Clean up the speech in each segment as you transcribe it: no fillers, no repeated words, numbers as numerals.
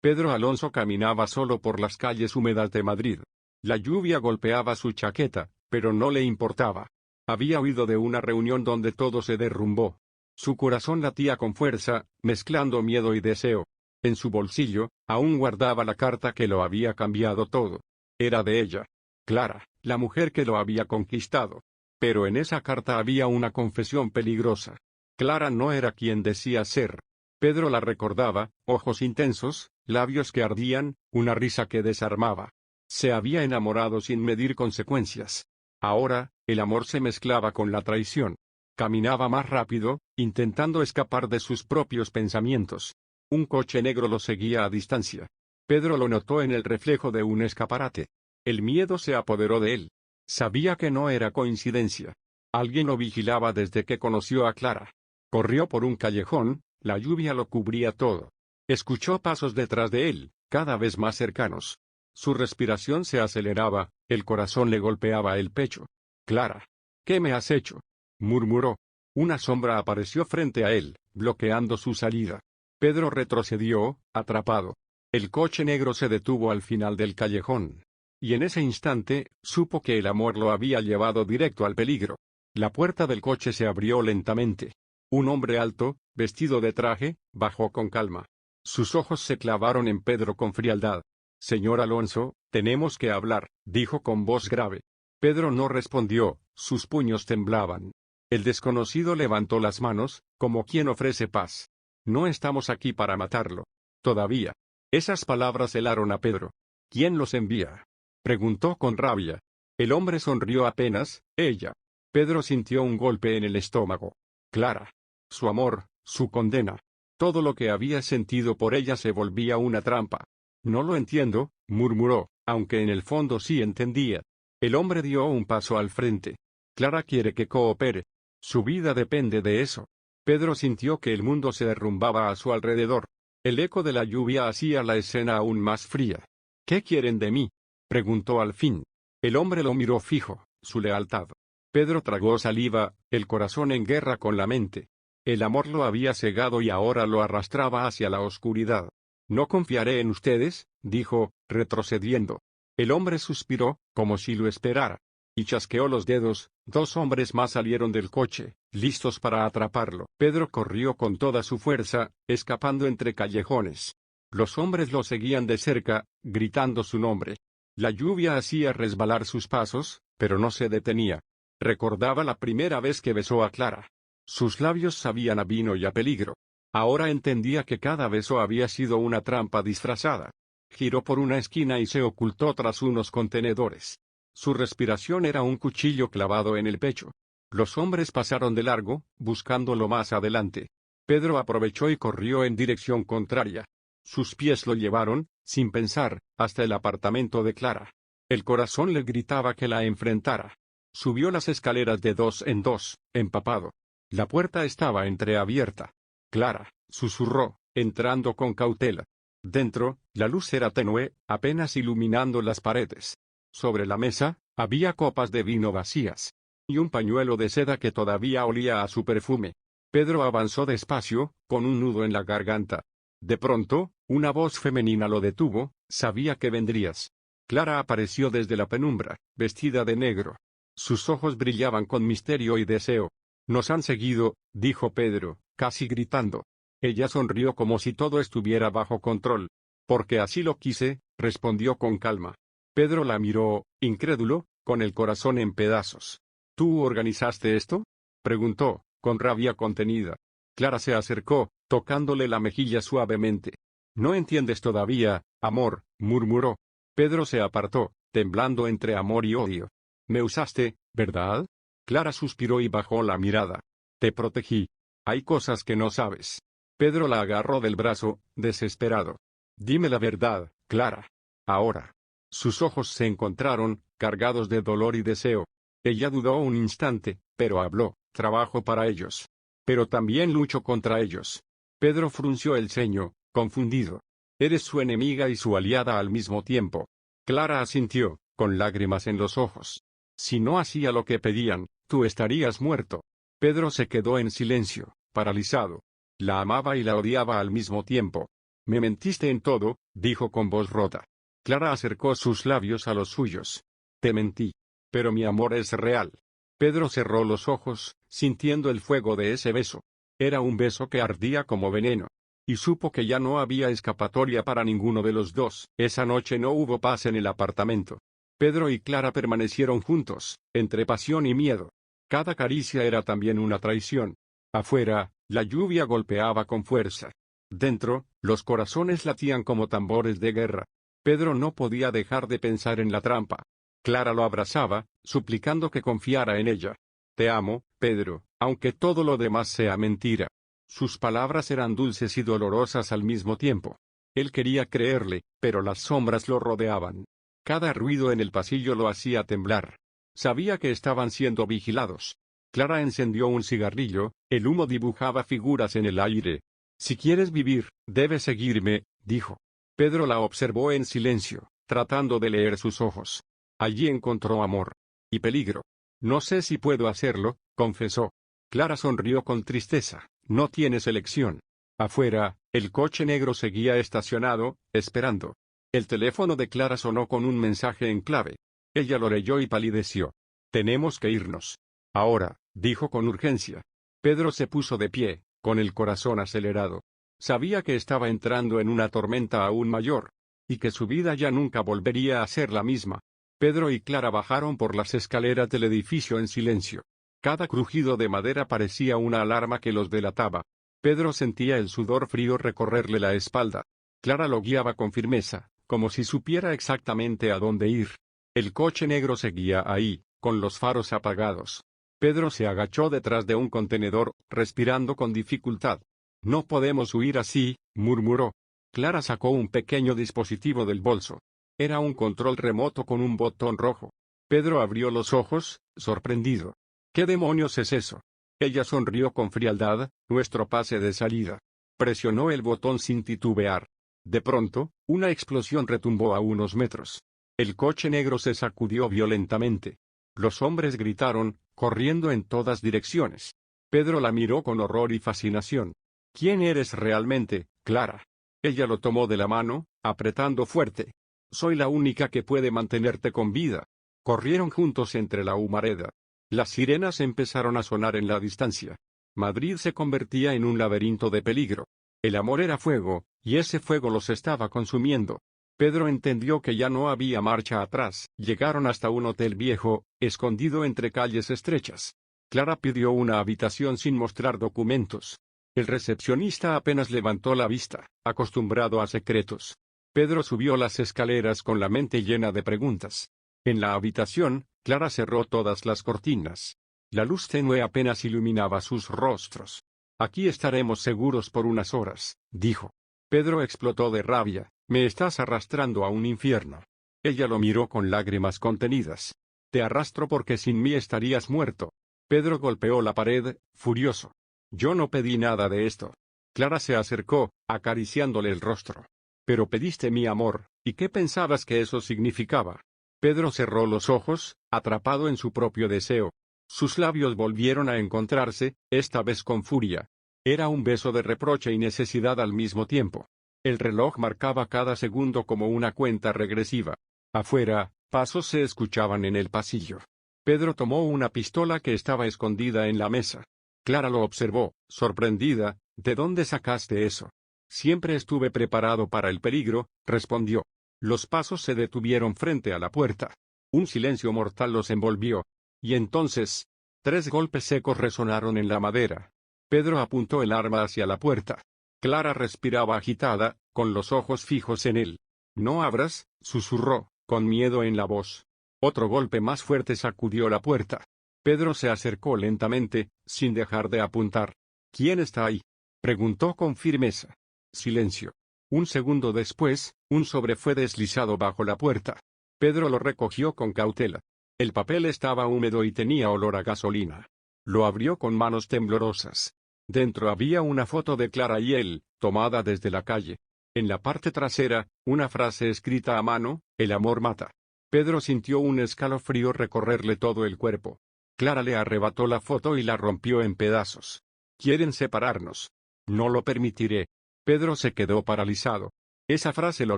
Pedro Alonso caminaba solo por las calles húmedas de Madrid. La lluvia golpeaba su chaqueta, pero no le importaba. Había huido de una reunión donde todo se derrumbó. Su corazón latía con fuerza, mezclando miedo y deseo. En su bolsillo, aún guardaba la carta que lo había cambiado todo. Era de ella. Clara, la mujer que lo había conquistado. Pero en esa carta había una confesión peligrosa. Clara no era quien decía ser. Pedro la recordaba, ojos intensos, labios que ardían, una risa que desarmaba. Se había enamorado sin medir consecuencias. Ahora, el amor se mezclaba con la traición. Caminaba más rápido, intentando escapar de sus propios pensamientos. Un coche negro lo seguía a distancia. Pedro lo notó en el reflejo de un escaparate. El miedo se apoderó de él. Sabía que no era coincidencia. Alguien lo vigilaba desde que conoció a Clara. Corrió por un callejón, la lluvia lo cubría todo. Escuchó pasos detrás de él, cada vez más cercanos. Su respiración se aceleraba, el corazón le golpeaba el pecho. «Clara, ¿qué me has hecho?», murmuró. Una sombra apareció frente a él, bloqueando su salida. Pedro retrocedió, atrapado. El coche negro se detuvo al final del callejón. Y en ese instante, supo que el amor lo había llevado directo al peligro. La puerta del coche se abrió lentamente. Un hombre alto, vestido de traje, bajó con calma. Sus ojos se clavaron en Pedro con frialdad. «Señor Alonso, tenemos que hablar», dijo con voz grave. Pedro no respondió, sus puños temblaban. El desconocido levantó las manos, como quien ofrece paz. «No estamos aquí para matarlo. Todavía». Esas palabras helaron a Pedro. «¿Quién los envía?», preguntó con rabia. El hombre sonrió apenas. «Ella». Pedro sintió un golpe en el estómago. Clara. Su amor, su condena. Todo lo que había sentido por ella se volvía una trampa. «No lo entiendo», murmuró, aunque en el fondo sí entendía. El hombre dio un paso al frente. «Clara quiere que coopere. Su vida depende de eso». Pedro sintió que el mundo se derrumbaba a su alrededor. El eco de la lluvia hacía la escena aún más fría. «¿Qué quieren de mí?», preguntó al fin. El hombre lo miró fijo, su lealtad. Pedro tragó saliva, el corazón en guerra con la mente. El amor lo había cegado y ahora lo arrastraba hacia la oscuridad. «No confiaré en ustedes», dijo, retrocediendo. El hombre suspiró, como si lo esperara. Y chasqueó los dedos. Dos hombres más salieron del coche, listos para atraparlo. Pedro corrió con toda su fuerza, escapando entre callejones. Los hombres lo seguían de cerca, gritando su nombre. La lluvia hacía resbalar sus pasos, pero no se detenía. Recordaba la primera vez que besó a Clara. Sus labios sabían a vino y a peligro. Ahora entendía que cada beso había sido una trampa disfrazada. Giró por una esquina y se ocultó tras unos contenedores. Su respiración era un cuchillo clavado en el pecho. Los hombres pasaron de largo, buscándolo más adelante. Pedro aprovechó y corrió en dirección contraria. Sus pies lo llevaron, sin pensar, hasta el apartamento de Clara. El corazón le gritaba que la enfrentara. Subió las escaleras de dos en dos, empapado. La puerta estaba entreabierta. «Clara», susurró, entrando con cautela. Dentro, la luz era tenue, apenas iluminando las paredes. Sobre la mesa, había copas de vino vacías. Y un pañuelo de seda que todavía olía a su perfume. Pedro avanzó despacio, con un nudo en la garganta. De pronto, una voz femenina lo detuvo. «Sabía que vendrías». Clara apareció desde la penumbra, vestida de negro. Sus ojos brillaban con misterio y deseo. «Nos han seguido», dijo Pedro, casi gritando. Ella sonrió como si todo estuviera bajo control. «Porque así lo quise», respondió con calma. Pedro la miró, incrédulo, con el corazón en pedazos. «¿Tú organizaste esto?», preguntó, con rabia contenida. Clara se acercó, tocándole la mejilla suavemente. «No entiendes todavía, amor», murmuró. Pedro se apartó, temblando entre amor y odio. «Me usaste, ¿verdad?». Clara suspiró y bajó la mirada. «Te protegí. Hay cosas que no sabes». Pedro la agarró del brazo, desesperado. «Dime la verdad, Clara. Ahora». Sus ojos se encontraron, cargados de dolor y deseo. Ella dudó un instante, pero habló. «Trabajo para ellos. Pero también lucho contra ellos». Pedro frunció el ceño, confundido. «Eres su enemiga y su aliada al mismo tiempo». Clara asintió, con lágrimas en los ojos. «Si no hacía lo que pedían, tú estarías muerto». Pedro se quedó en silencio, paralizado. La amaba y la odiaba al mismo tiempo. Me mentiste en todo, dijo con voz rota. Clara acercó sus labios a los suyos. Te mentí. Pero mi amor es real. Pedro cerró los ojos, sintiendo el fuego de ese beso. Era un beso que ardía como veneno. Y supo que ya no había escapatoria para ninguno de los dos. Esa noche no hubo paz en el apartamento. Pedro y Clara permanecieron juntos, entre pasión y miedo. Cada caricia era también una traición. Afuera, la lluvia golpeaba con fuerza. Dentro, los corazones latían como tambores de guerra. Pedro no podía dejar de pensar en la trampa. Clara lo abrazaba, suplicando que confiara en ella. Te amo, Pedro, aunque todo lo demás sea mentira. Sus palabras eran dulces y dolorosas al mismo tiempo. Él quería creerle, pero las sombras lo rodeaban. Cada ruido en el pasillo lo hacía temblar. Sabía que estaban siendo vigilados. Clara encendió un cigarrillo, el humo dibujaba figuras en el aire. Si quieres vivir, debes seguirme, dijo. Pedro la observó en silencio, tratando de leer sus ojos. Allí encontró amor. Y peligro. No sé si puedo hacerlo, confesó. Clara sonrió con tristeza. No tienes elección. Afuera, el coche negro seguía estacionado, esperando. El teléfono de Clara sonó con un mensaje en clave. Ella lo leyó y palideció. Tenemos que irnos. Ahora, dijo con urgencia. Pedro se puso de pie, con el corazón acelerado. Sabía que estaba entrando en una tormenta aún mayor, y que su vida ya nunca volvería a ser la misma. Pedro y Clara bajaron por las escaleras del edificio en silencio. Cada crujido de madera parecía una alarma que los delataba. Pedro sentía el sudor frío recorrerle la espalda. Clara lo guiaba con firmeza, como si supiera exactamente a dónde ir. El coche negro seguía ahí, con los faros apagados. Pedro se agachó detrás de un contenedor, respirando con dificultad. No podemos huir así, murmuró. Clara sacó un pequeño dispositivo del bolso. Era un control remoto con un botón rojo. Pedro abrió los ojos, sorprendido. ¿Qué demonios es eso? Ella sonrió con frialdad. Nuestro pase de salida. Presionó el botón sin titubear. De pronto, una explosión retumbó a unos metros. El coche negro se sacudió violentamente. Los hombres gritaron, corriendo en todas direcciones. Pedro la miró con horror y fascinación. ¿Quién eres realmente, Clara? Ella lo tomó de la mano, apretando fuerte. Soy la única que puede mantenerte con vida. Corrieron juntos entre la humareda. Las sirenas empezaron a sonar en la distancia. Madrid se convertía en un laberinto de peligro. El amor era fuego, y ese fuego los estaba consumiendo. Pedro entendió que ya no había marcha atrás. Llegaron hasta un hotel viejo, escondido entre calles estrechas. Clara pidió una habitación sin mostrar documentos. El recepcionista apenas levantó la vista, acostumbrado a secretos. Pedro subió las escaleras con la mente llena de preguntas. En la habitación, Clara cerró todas las cortinas. La luz tenue apenas iluminaba sus rostros. Aquí estaremos seguros por unas horas, dijo. Pedro explotó de rabia. Me estás arrastrando a un infierno. Ella lo miró con lágrimas contenidas. Te arrastro porque sin mí estarías muerto. Pedro golpeó la pared, furioso. Yo no pedí nada de esto. Clara se acercó, acariciándole el rostro. Pero pediste mi amor, ¿y qué pensabas que eso significaba? Pedro cerró los ojos, atrapado en su propio deseo. Sus labios volvieron a encontrarse, esta vez con furia. Era un beso de reproche y necesidad al mismo tiempo. El reloj marcaba cada segundo como una cuenta regresiva. Afuera, pasos se escuchaban en el pasillo. Pedro tomó una pistola que estaba escondida en la mesa. Clara lo observó, sorprendida. ¿De dónde sacaste eso? Siempre estuve preparado para el peligro, respondió. Los pasos se detuvieron frente a la puerta. Un silencio mortal los envolvió. Y entonces, 3 golpes secos resonaron en la madera. Pedro apuntó el arma hacia la puerta. Clara respiraba agitada, con los ojos fijos en él. No abras, susurró, con miedo en la voz. Otro golpe más fuerte sacudió la puerta. Pedro se acercó lentamente, sin dejar de apuntar. ¿Quién está ahí? Preguntó con firmeza. Silencio. Un segundo después, un sobre fue deslizado bajo la puerta. Pedro lo recogió con cautela. El papel estaba húmedo y tenía olor a gasolina. Lo abrió con manos temblorosas. Dentro había una foto de Clara y él, tomada desde la calle. En la parte trasera, una frase escrita a mano, el amor mata. Pedro sintió un escalofrío recorrerle todo el cuerpo. Clara le arrebató la foto y la rompió en pedazos. Quieren separarnos. No lo permitiré. Pedro se quedó paralizado. Esa frase lo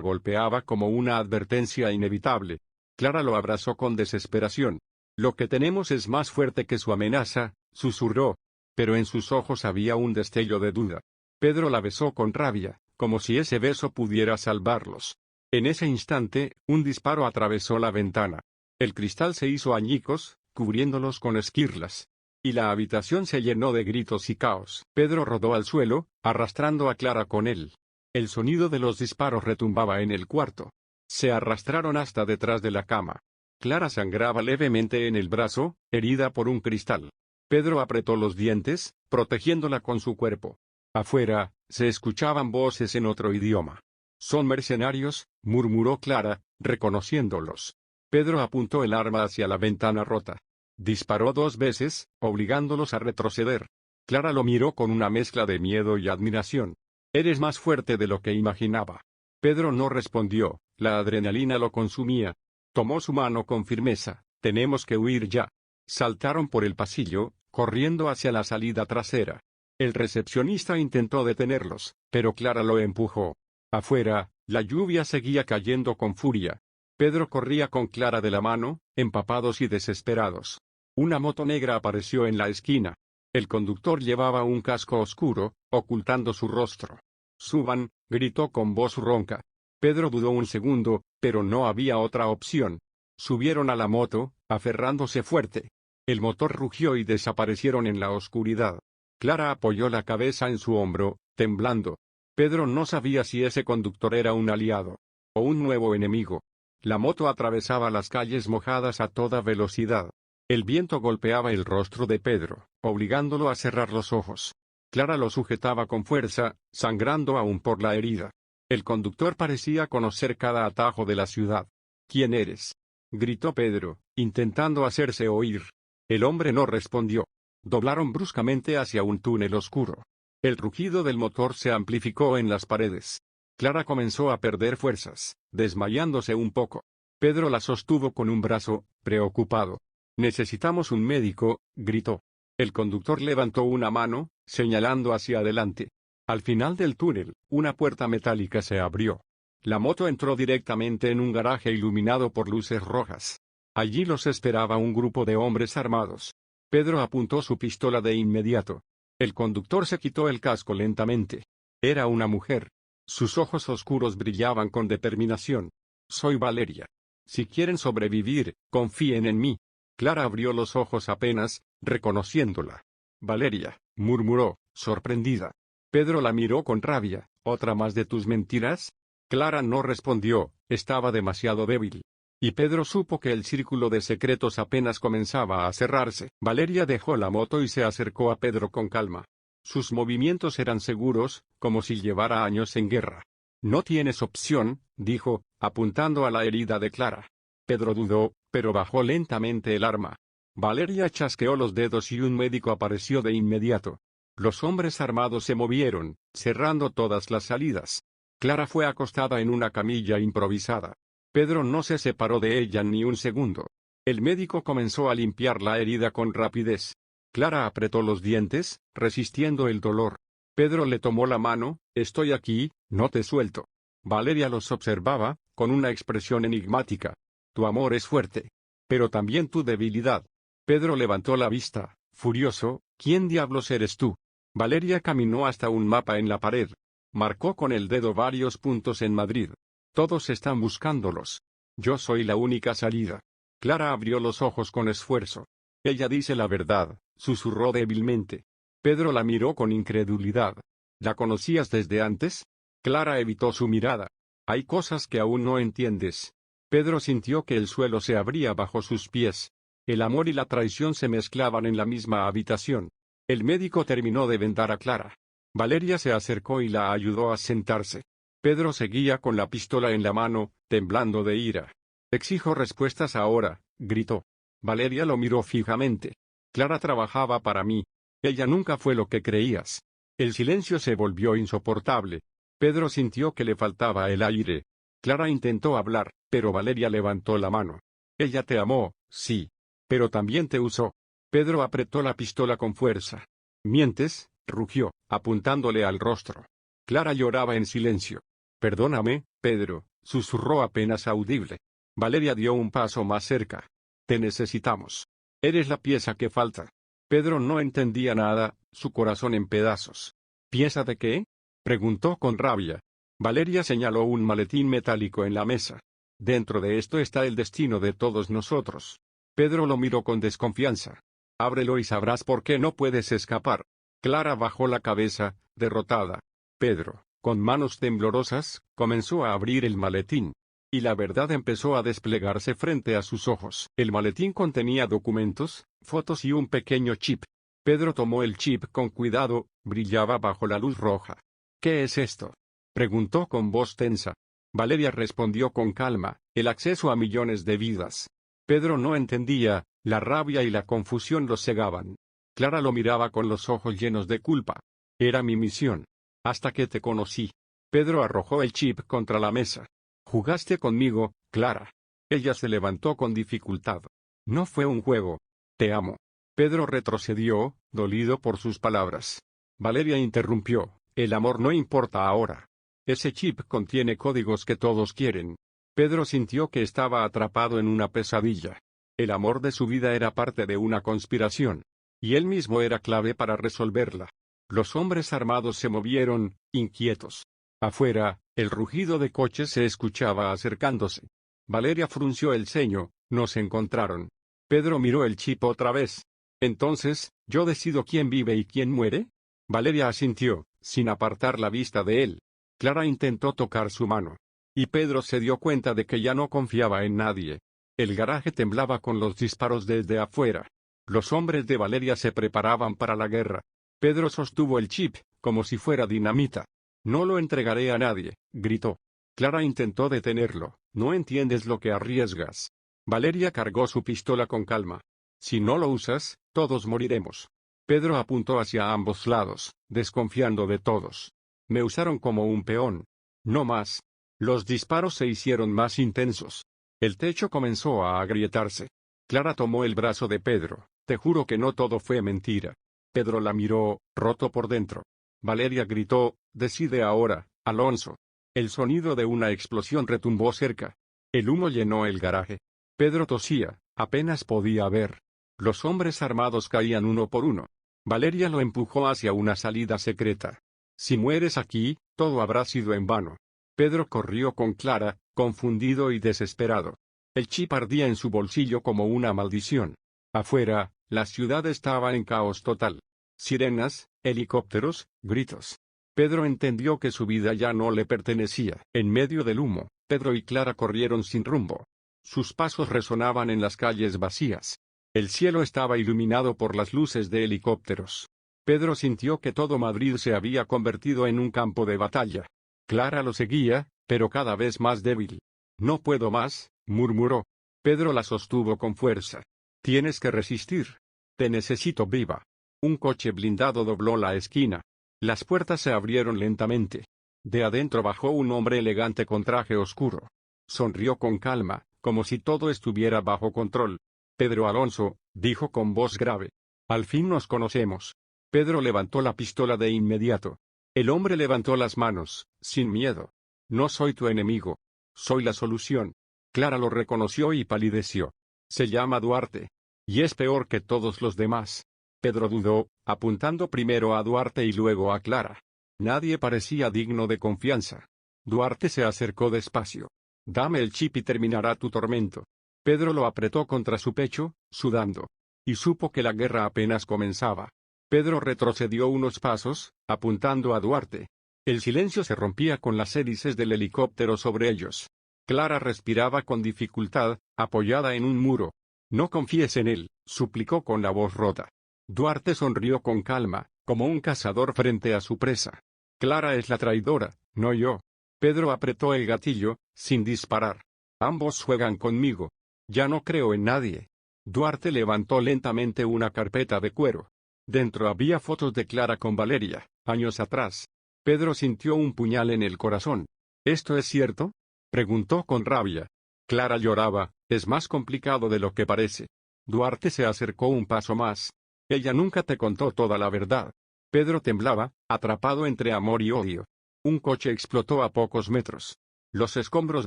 golpeaba como una advertencia inevitable. Clara lo abrazó con desesperación. Lo que tenemos es más fuerte que su amenaza, susurró. Pero en sus ojos había un destello de duda. Pedro la besó con rabia, como si ese beso pudiera salvarlos. En ese instante, un disparo atravesó la ventana. El cristal se hizo añicos, cubriéndolos con esquirlas. Y la habitación se llenó de gritos y caos. Pedro rodó al suelo, arrastrando a Clara con él. El sonido de los disparos retumbaba en el cuarto. Se arrastraron hasta detrás de la cama. Clara sangraba levemente en el brazo, herida por un cristal. Pedro apretó los dientes, protegiéndola con su cuerpo. Afuera, se escuchaban voces en otro idioma. «Son mercenarios», murmuró Clara, reconociéndolos. Pedro apuntó el arma hacia la ventana rota. Disparó 2 veces, obligándolos a retroceder. Clara lo miró con una mezcla de miedo y admiración. «Eres más fuerte de lo que imaginaba». Pedro no respondió, la adrenalina lo consumía. Tomó su mano con firmeza. «Tenemos que huir ya». Saltaron por el pasillo, corriendo hacia la salida trasera. El recepcionista intentó detenerlos, pero Clara lo empujó. Afuera, la lluvia seguía cayendo con furia. Pedro corría con Clara de la mano, empapados y desesperados. Una moto negra apareció en la esquina. El conductor llevaba un casco oscuro, ocultando su rostro. «Suban», gritó con voz ronca. Pedro dudó un segundo, pero no había otra opción. Subieron a la moto, aferrándose fuerte. El motor rugió y desaparecieron en la oscuridad. Clara apoyó la cabeza en su hombro, temblando. Pedro no sabía si ese conductor era un aliado o un nuevo enemigo. La moto atravesaba las calles mojadas a toda velocidad. El viento golpeaba el rostro de Pedro, obligándolo a cerrar los ojos. Clara lo sujetaba con fuerza, sangrando aún por la herida. El conductor parecía conocer cada atajo de la ciudad. «¿Quién eres?», gritó Pedro, intentando hacerse oír. El hombre no respondió. Doblaron bruscamente hacia un túnel oscuro. El rugido del motor se amplificó en las paredes. Clara comenzó a perder fuerzas, desmayándose un poco. Pedro la sostuvo con un brazo, preocupado. «Necesitamos un médico», gritó. El conductor levantó una mano, señalando hacia adelante. Al final del túnel, una puerta metálica se abrió. La moto entró directamente en un garaje iluminado por luces rojas. Allí los esperaba un grupo de hombres armados. Pedro apuntó su pistola de inmediato. El conductor se quitó el casco lentamente. Era una mujer. Sus ojos oscuros brillaban con determinación. «Soy Valeria. Si quieren sobrevivir, confíen en mí». Clara abrió los ojos apenas, reconociéndola. «Valeria», murmuró, sorprendida. Pedro la miró con rabia. «¿Otra más de tus mentiras?». Clara no respondió, estaba demasiado débil. Y Pedro supo que el círculo de secretos apenas comenzaba a cerrarse. Valeria dejó la moto y se acercó a Pedro con calma. Sus movimientos eran seguros, como si llevara años en guerra. «No tienes opción», dijo, apuntando a la herida de Clara. Pedro dudó, pero bajó lentamente el arma. Valeria chasqueó los dedos y un médico apareció de inmediato. Los hombres armados se movieron, cerrando todas las salidas. Clara fue acostada en una camilla improvisada. Pedro no se separó de ella ni un segundo. El médico comenzó a limpiar la herida con rapidez. Clara apretó los dientes, resistiendo el dolor. Pedro le tomó la mano. «Estoy aquí, no te suelto». Valeria los observaba, con una expresión enigmática. «Tu amor es fuerte. Pero también tu debilidad». Pedro levantó la vista, furioso. «¿Quién diablos eres tú?». Valeria caminó hasta un mapa en la pared. Marcó con el dedo varios puntos en Madrid. «Todos están buscándolos. Yo soy la única salida». Clara abrió los ojos con esfuerzo. «Ella dice la verdad», susurró débilmente. Pedro la miró con incredulidad. «¿La conocías desde antes?». Clara evitó su mirada. «Hay cosas que aún no entiendes». Pedro sintió que el suelo se abría bajo sus pies. El amor y la traición se mezclaban en la misma habitación. El médico terminó de vendar a Clara. Valeria se acercó y la ayudó a sentarse. Pedro seguía con la pistola en la mano, temblando de ira. «Exijo respuestas ahora», gritó. Valeria lo miró fijamente. «Clara trabajaba para mí. Ella nunca fue lo que creías». El silencio se volvió insoportable. Pedro sintió que le faltaba el aire. Clara intentó hablar, pero Valeria levantó la mano. «Ella te amó, sí. Pero también te usó». Pedro apretó la pistola con fuerza. «¿Mientes?», rugió, apuntándole al rostro. Clara lloraba en silencio. Perdóname, Pedro, susurró apenas audible. Valeria dio un paso más cerca. Te necesitamos. Eres la pieza que falta. Pedro no entendía nada, su corazón en pedazos. ¿Pieza de qué? Preguntó con rabia. Valeria señaló un maletín metálico en la mesa. Dentro de esto está el destino de todos nosotros. Pedro lo miró con desconfianza. Ábrelo y sabrás por qué no puedes escapar. Clara bajó la cabeza, derrotada. Pedro, con manos temblorosas, comenzó a abrir el maletín. Y la verdad empezó a desplegarse frente a sus ojos. El maletín contenía documentos, fotos y un pequeño chip. Pedro tomó el chip con cuidado, brillaba bajo la luz roja. ¿Qué es esto? Preguntó con voz tensa. Valeria respondió con calma, el acceso a millones de vidas. Pedro no entendía, la rabia y la confusión lo cegaban. Clara lo miraba con los ojos llenos de culpa. Era mi misión. Hasta que te conocí. Pedro arrojó el chip contra la mesa. Jugaste conmigo, Clara. Ella se levantó con dificultad. No fue un juego. Te amo. Pedro retrocedió, dolido por sus palabras. Valeria interrumpió. El amor no importa ahora. Ese chip contiene códigos que todos quieren. Pedro sintió que estaba atrapado en una pesadilla. El amor de su vida era parte de una conspiración. Y él mismo era clave para resolverla. Los hombres armados se movieron, inquietos. Afuera, el rugido de coches se escuchaba acercándose. Valeria frunció el ceño, no se encontraron. Pedro miró el chip otra vez. Entonces, ¿yo decido quién vive y quién muere? Valeria asintió, sin apartar la vista de él. Clara intentó tocar su mano. Y Pedro se dio cuenta de que ya no confiaba en nadie. El garaje temblaba con los disparos desde afuera. Los hombres de Valeria se preparaban para la guerra. Pedro sostuvo el chip, como si fuera dinamita. No lo entregaré a nadie, gritó. Clara intentó detenerlo. No entiendes lo que arriesgas. Valeria cargó su pistola con calma. Si no lo usas, todos moriremos. Pedro apuntó hacia ambos lados, desconfiando de todos. Me usaron como un peón. No más. Los disparos se hicieron más intensos. El techo comenzó a agrietarse. Clara tomó el brazo de Pedro. Te juro que no todo fue mentira. Pedro la miró, roto por dentro. Valeria gritó, decide ahora, Alonso. El sonido de una explosión retumbó cerca. El humo llenó el garaje. Pedro tosía, apenas podía ver. Los hombres armados caían uno por uno. Valeria lo empujó hacia una salida secreta. Si mueres aquí, todo habrá sido en vano. Pedro corrió con Clara, confundido y desesperado. El chip ardía en su bolsillo como una maldición. Afuera, la ciudad estaba en caos total. Sirenas, helicópteros, gritos. Pedro entendió que su vida ya no le pertenecía. En medio del humo, Pedro y Clara corrieron sin rumbo. Sus pasos resonaban en las calles vacías. El cielo estaba iluminado por las luces de helicópteros. Pedro sintió que todo Madrid se había convertido en un campo de batalla. Clara lo seguía, pero cada vez más débil. No puedo más, murmuró. Pedro la sostuvo con fuerza. Tienes que resistir. Te necesito viva. Un coche blindado dobló la esquina. Las puertas se abrieron lentamente. De adentro bajó un hombre elegante con traje oscuro. Sonrió con calma, como si todo estuviera bajo control. Pedro Alonso, dijo con voz grave. Al fin nos conocemos. Pedro levantó la pistola de inmediato. El hombre levantó las manos, sin miedo. No soy tu enemigo. Soy la solución. Clara lo reconoció y palideció. Se llama Duarte. Y es peor que todos los demás. Pedro dudó, apuntando primero a Duarte y luego a Clara. Nadie parecía digno de confianza. Duarte se acercó despacio. Dame el chip y terminará tu tormento. Pedro lo apretó contra su pecho, sudando. Y supo que la guerra apenas comenzaba. Pedro retrocedió unos pasos, apuntando a Duarte. El silencio se rompía con las hélices del helicóptero sobre ellos. Clara respiraba con dificultad, apoyada en un muro. No confíes en él, suplicó con la voz rota. Duarte sonrió con calma, como un cazador frente a su presa. Clara es la traidora, no yo. Pedro apretó el gatillo, sin disparar. Ambos juegan conmigo. Ya no creo en nadie. Duarte levantó lentamente una carpeta de cuero. Dentro había fotos de Clara con Valeria, años atrás. Pedro sintió un puñal en el corazón. ¿Esto es cierto? Preguntó con rabia. Clara lloraba, es más complicado de lo que parece. Duarte se acercó un paso más. Ella nunca te contó toda la verdad. Pedro temblaba, atrapado entre amor y odio. Un coche explotó a pocos metros. Los escombros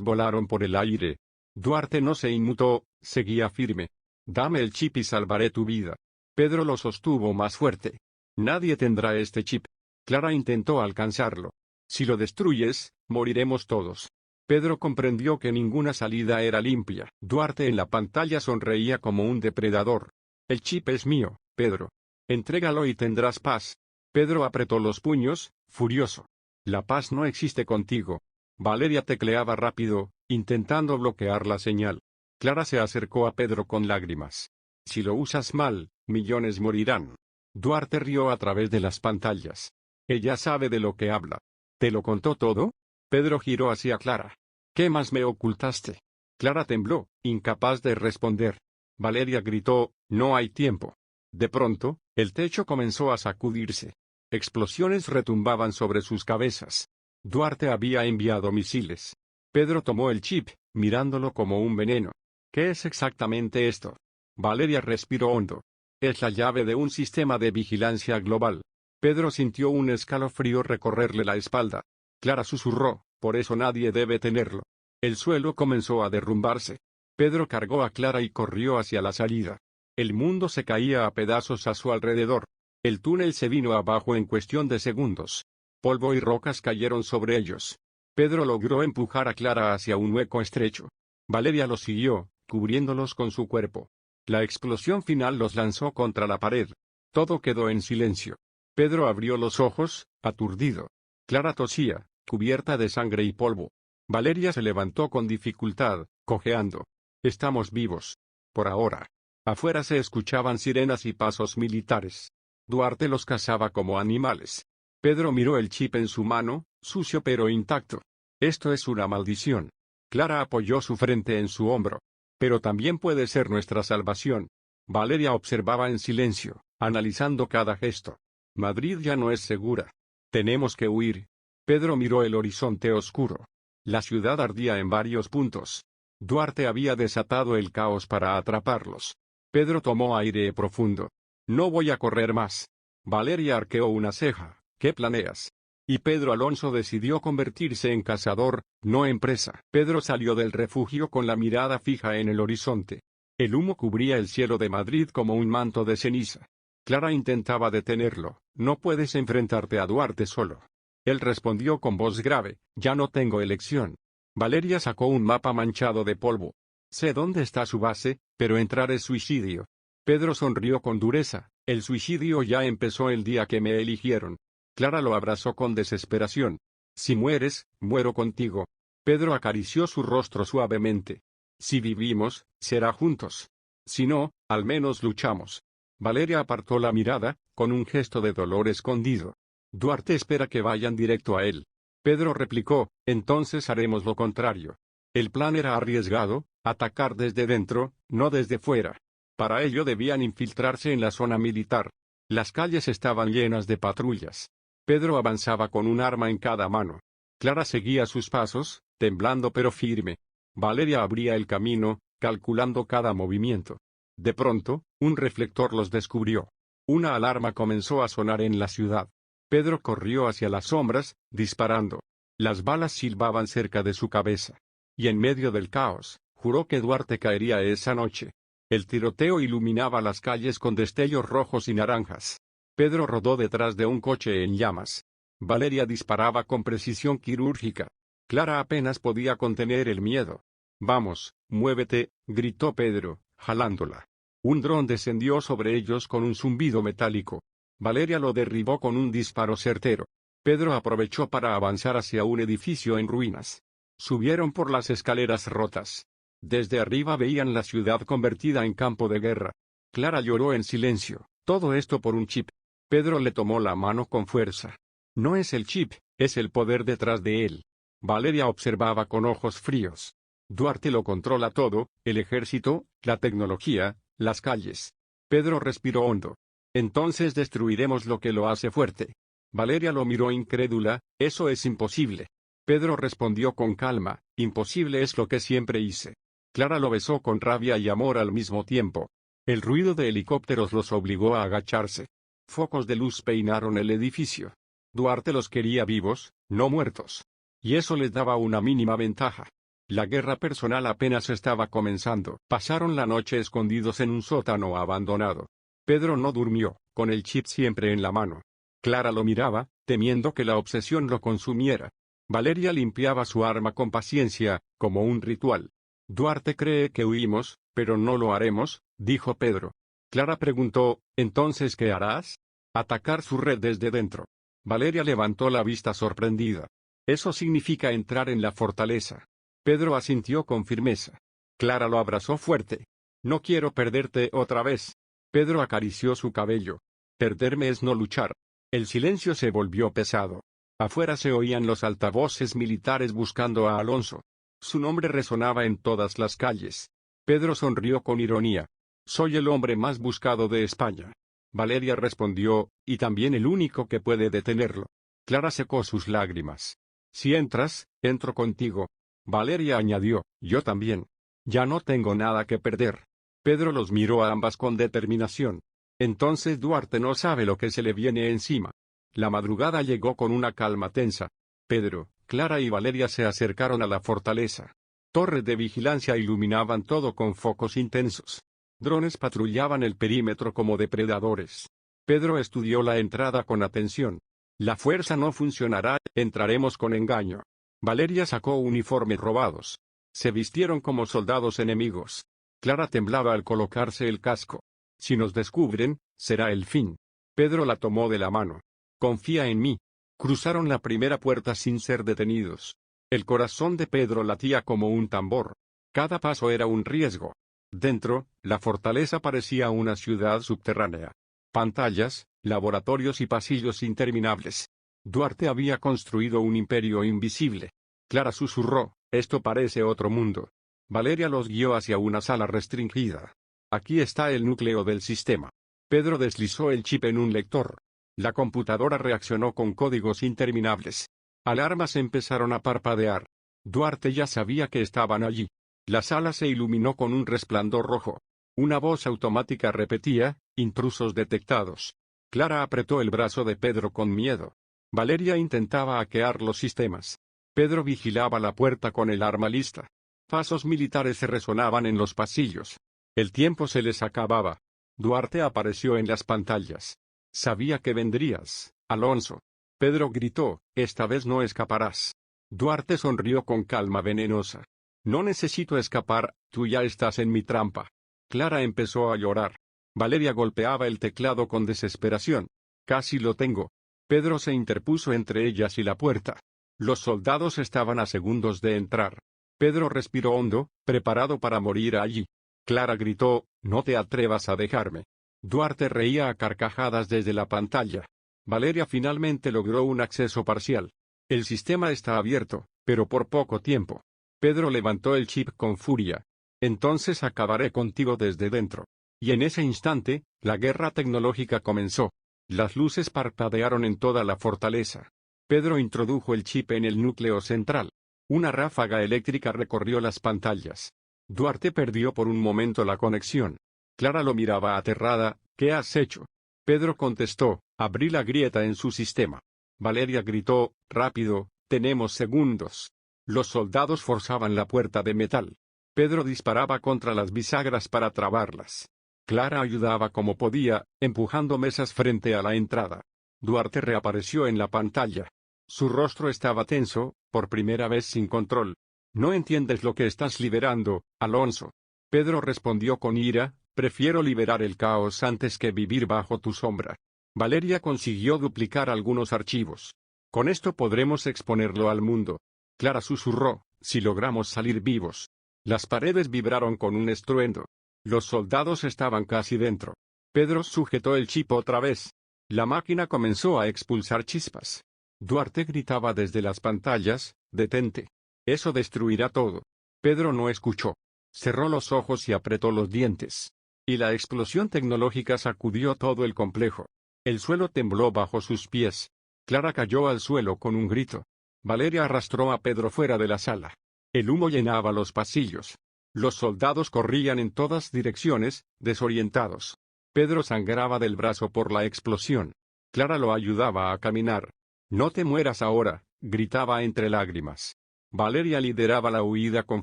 volaron por el aire. Duarte no se inmutó, seguía firme. Dame el chip y salvaré tu vida. Pedro lo sostuvo más fuerte. Nadie tendrá este chip. Clara intentó alcanzarlo. Si lo destruyes, moriremos todos. Pedro comprendió que ninguna salida era limpia. Duarte en la pantalla sonreía como un depredador. El chip es mío, Pedro. Entrégalo y tendrás paz. Pedro apretó los puños, furioso. La paz no existe contigo. Valeria tecleaba rápido, intentando bloquear la señal. Clara se acercó a Pedro con lágrimas. Si lo usas mal, millones morirán. Duarte rió a través de las pantallas. Ella sabe de lo que habla. ¿Te lo contó todo? Pedro giró hacia Clara. ¿Qué más me ocultaste? Clara tembló, incapaz de responder. Valeria gritó, no hay tiempo. De pronto, el techo comenzó a sacudirse. Explosiones retumbaban sobre sus cabezas. Duarte había enviado misiles. Pedro tomó el chip, mirándolo como un veneno. ¿Qué es exactamente esto? Valeria respiró hondo. Es la llave de un sistema de vigilancia global. Pedro sintió un escalofrío recorrerle la espalda. Clara susurró, por eso nadie debe tenerlo. El suelo comenzó a derrumbarse. Pedro cargó a Clara y corrió hacia la salida. El mundo se caía a pedazos a su alrededor. El túnel se vino abajo en cuestión de segundos. Polvo y rocas cayeron sobre ellos. Pedro logró empujar a Clara hacia un hueco estrecho. Valeria los siguió, cubriéndolos con su cuerpo. La explosión final los lanzó contra la pared. Todo quedó en silencio. Pedro abrió los ojos, aturdido. Clara tosía, cubierta de sangre y polvo. Valeria se levantó con dificultad, cojeando. Estamos vivos. Por ahora. Afuera se escuchaban sirenas y pasos militares. Duarte los cazaba como animales. Pedro miró el chip en su mano, sucio pero intacto. Esto es una maldición. Clara apoyó su frente en su hombro. Pero también puede ser nuestra salvación. Valeria observaba en silencio, analizando cada gesto. Madrid ya no es segura. Tenemos que huir. Pedro miró el horizonte oscuro. La ciudad ardía en varios puntos. Duarte había desatado el caos para atraparlos. Pedro tomó aire profundo. No voy a correr más. Valeria arqueó una ceja. ¿Qué planeas? Y Pedro Alonso decidió convertirse en cazador, no en presa. Pedro salió del refugio con la mirada fija en el horizonte. El humo cubría el cielo de Madrid como un manto de ceniza. Clara intentaba detenerlo. No puedes enfrentarte a Duarte solo. Él respondió con voz grave, ya no tengo elección. Valeria sacó un mapa manchado de polvo. Sé dónde está su base, pero entrar es suicidio. Pedro sonrió con dureza, el suicidio ya empezó el día que me eligieron. Clara lo abrazó con desesperación. Si mueres, muero contigo. Pedro acarició su rostro suavemente. Si vivimos, será juntos. Si no, al menos luchamos. Valeria apartó la mirada, con un gesto de dolor escondido. Duarte espera que vayan directo a él. Pedro replicó, entonces haremos lo contrario. El plan era arriesgado, atacar desde dentro, no desde fuera. Para ello debían infiltrarse en la zona militar. Las calles estaban llenas de patrullas. Pedro avanzaba con un arma en cada mano. Clara seguía sus pasos, temblando pero firme. Valeria abría el camino, calculando cada movimiento. De pronto, un reflector los descubrió. Una alarma comenzó a sonar en la ciudad. Pedro corrió hacia las sombras, disparando. Las balas silbaban cerca de su cabeza. Y en medio del caos, juró que Duarte caería esa noche. El tiroteo iluminaba las calles con destellos rojos y naranjas. Pedro rodó detrás de un coche en llamas. Valeria disparaba con precisión quirúrgica. Clara apenas podía contener el miedo. Vamos, muévete, gritó Pedro, jalándola. Un dron descendió sobre ellos con un zumbido metálico. Valeria lo derribó con un disparo certero. Pedro aprovechó para avanzar hacia un edificio en ruinas. Subieron por las escaleras rotas. Desde arriba veían la ciudad convertida en campo de guerra. Clara lloró en silencio, todo esto por un chip. Pedro le tomó la mano con fuerza. No es el chip, es el poder detrás de él. Valeria observaba con ojos fríos. Duarte lo controla todo, el ejército, la tecnología, las calles. Pedro respiró hondo. Entonces destruiremos lo que lo hace fuerte. Valeria lo miró incrédula, eso es imposible. Pedro respondió con calma, imposible es lo que siempre hice. Clara lo besó con rabia y amor al mismo tiempo. El ruido de helicópteros los obligó a agacharse. Focos de luz peinaron el edificio. Duarte los quería vivos, no muertos. Y eso les daba una mínima ventaja. La guerra personal apenas estaba comenzando. Pasaron la noche escondidos en un sótano abandonado. Pedro no durmió, con el chip siempre en la mano. Clara lo miraba, temiendo que la obsesión lo consumiera. Valeria limpiaba su arma con paciencia, como un ritual. Duarte cree que huimos, pero no lo haremos, dijo Pedro. Clara preguntó, ¿entonces qué harás? Atacar su red desde dentro. Valeria levantó la vista sorprendida. Eso significa entrar en la fortaleza. Pedro asintió con firmeza. Clara lo abrazó fuerte. No quiero perderte otra vez. Pedro acarició su cabello. Perderme es no luchar. El silencio se volvió pesado. Afuera se oían los altavoces militares buscando a Alonso. Su nombre resonaba en todas las calles. Pedro sonrió con ironía. Soy el hombre más buscado de España. Valeria respondió, y también el único que puede detenerlo. Clara secó sus lágrimas. Si entras, entro contigo. Valeria añadió, yo también. Ya no tengo nada que perder. Pedro los miró a ambas con determinación. Entonces Duarte no sabe lo que se le viene encima. La madrugada llegó con una calma tensa. Pedro, Clara y Valeria se acercaron a la fortaleza. Torres de vigilancia iluminaban todo con focos intensos. Drones patrullaban el perímetro como depredadores. Pedro estudió la entrada con atención. La fuerza no funcionará, entraremos con engaño. Valeria sacó uniformes robados. Se vistieron como soldados enemigos. Clara temblaba al colocarse el casco. Si nos descubren, será el fin. Pedro la tomó de la mano. Confía en mí. Cruzaron la primera puerta sin ser detenidos. El corazón de Pedro latía como un tambor. Cada paso era un riesgo. Dentro, la fortaleza parecía una ciudad subterránea. Pantallas, laboratorios y pasillos interminables. Duarte había construido un imperio invisible. Clara susurró, esto parece otro mundo. Valeria los guió hacia una sala restringida. Aquí está el núcleo del sistema. Pedro deslizó el chip en un lector. La computadora reaccionó con códigos interminables. Alarmas empezaron a parpadear. Duarte ya sabía que estaban allí. La sala se iluminó con un resplandor rojo. Una voz automática repetía, intrusos detectados. Clara apretó el brazo de Pedro con miedo. Valeria intentaba hackear los sistemas. Pedro vigilaba la puerta con el arma lista. Pasos militares se resonaban en los pasillos. El tiempo se les acababa. Duarte apareció en las pantallas. Sabía que vendrías, Alonso. Pedro gritó, esta vez no escaparás. Duarte sonrió con calma venenosa. No necesito escapar, tú ya estás en mi trampa. Clara empezó a llorar. Valeria golpeaba el teclado con desesperación. Casi lo tengo. Pedro se interpuso entre ellas y la puerta. Los soldados estaban a segundos de entrar. Pedro respiró hondo, preparado para morir allí. Clara gritó, no te atrevas a dejarme. Duarte reía a carcajadas desde la pantalla. Valeria finalmente logró un acceso parcial. El sistema está abierto, pero por poco tiempo. Pedro levantó el chip con furia. Entonces acabaré contigo desde dentro. Y en ese instante, la guerra tecnológica comenzó. Las luces parpadearon en toda la fortaleza. Pedro introdujo el chip en el núcleo central. Una ráfaga eléctrica recorrió las pantallas. Duarte perdió por un momento la conexión. Clara lo miraba aterrada, ¿qué has hecho? Pedro contestó, abrí la grieta en su sistema. Valeria gritó, rápido, tenemos segundos. Los soldados forzaban la puerta de metal. Pedro disparaba contra las bisagras para trabarlas. Clara ayudaba como podía, empujando mesas frente a la entrada. Duarte reapareció en la pantalla. Su rostro estaba tenso, por primera vez sin control. No entiendes lo que estás liberando, Alonso. Pedro respondió con ira, prefiero liberar el caos antes que vivir bajo tu sombra. Valeria consiguió duplicar algunos archivos. Con esto podremos exponerlo al mundo. Clara susurró, si logramos salir vivos. Las paredes vibraron con un estruendo. Los soldados estaban casi dentro. Pedro sujetó el chip otra vez. La máquina comenzó a expulsar chispas. Duarte gritaba desde las pantallas, detente. Eso destruirá todo. Pedro no escuchó. Cerró los ojos y apretó los dientes. Y la explosión tecnológica sacudió todo el complejo. El suelo tembló bajo sus pies. Clara cayó al suelo con un grito. Valeria arrastró a Pedro fuera de la sala. El humo llenaba los pasillos. Los soldados corrían en todas direcciones, desorientados. Pedro sangraba del brazo por la explosión. Clara lo ayudaba a caminar. No te mueras ahora, gritaba entre lágrimas. Valeria lideraba la huida con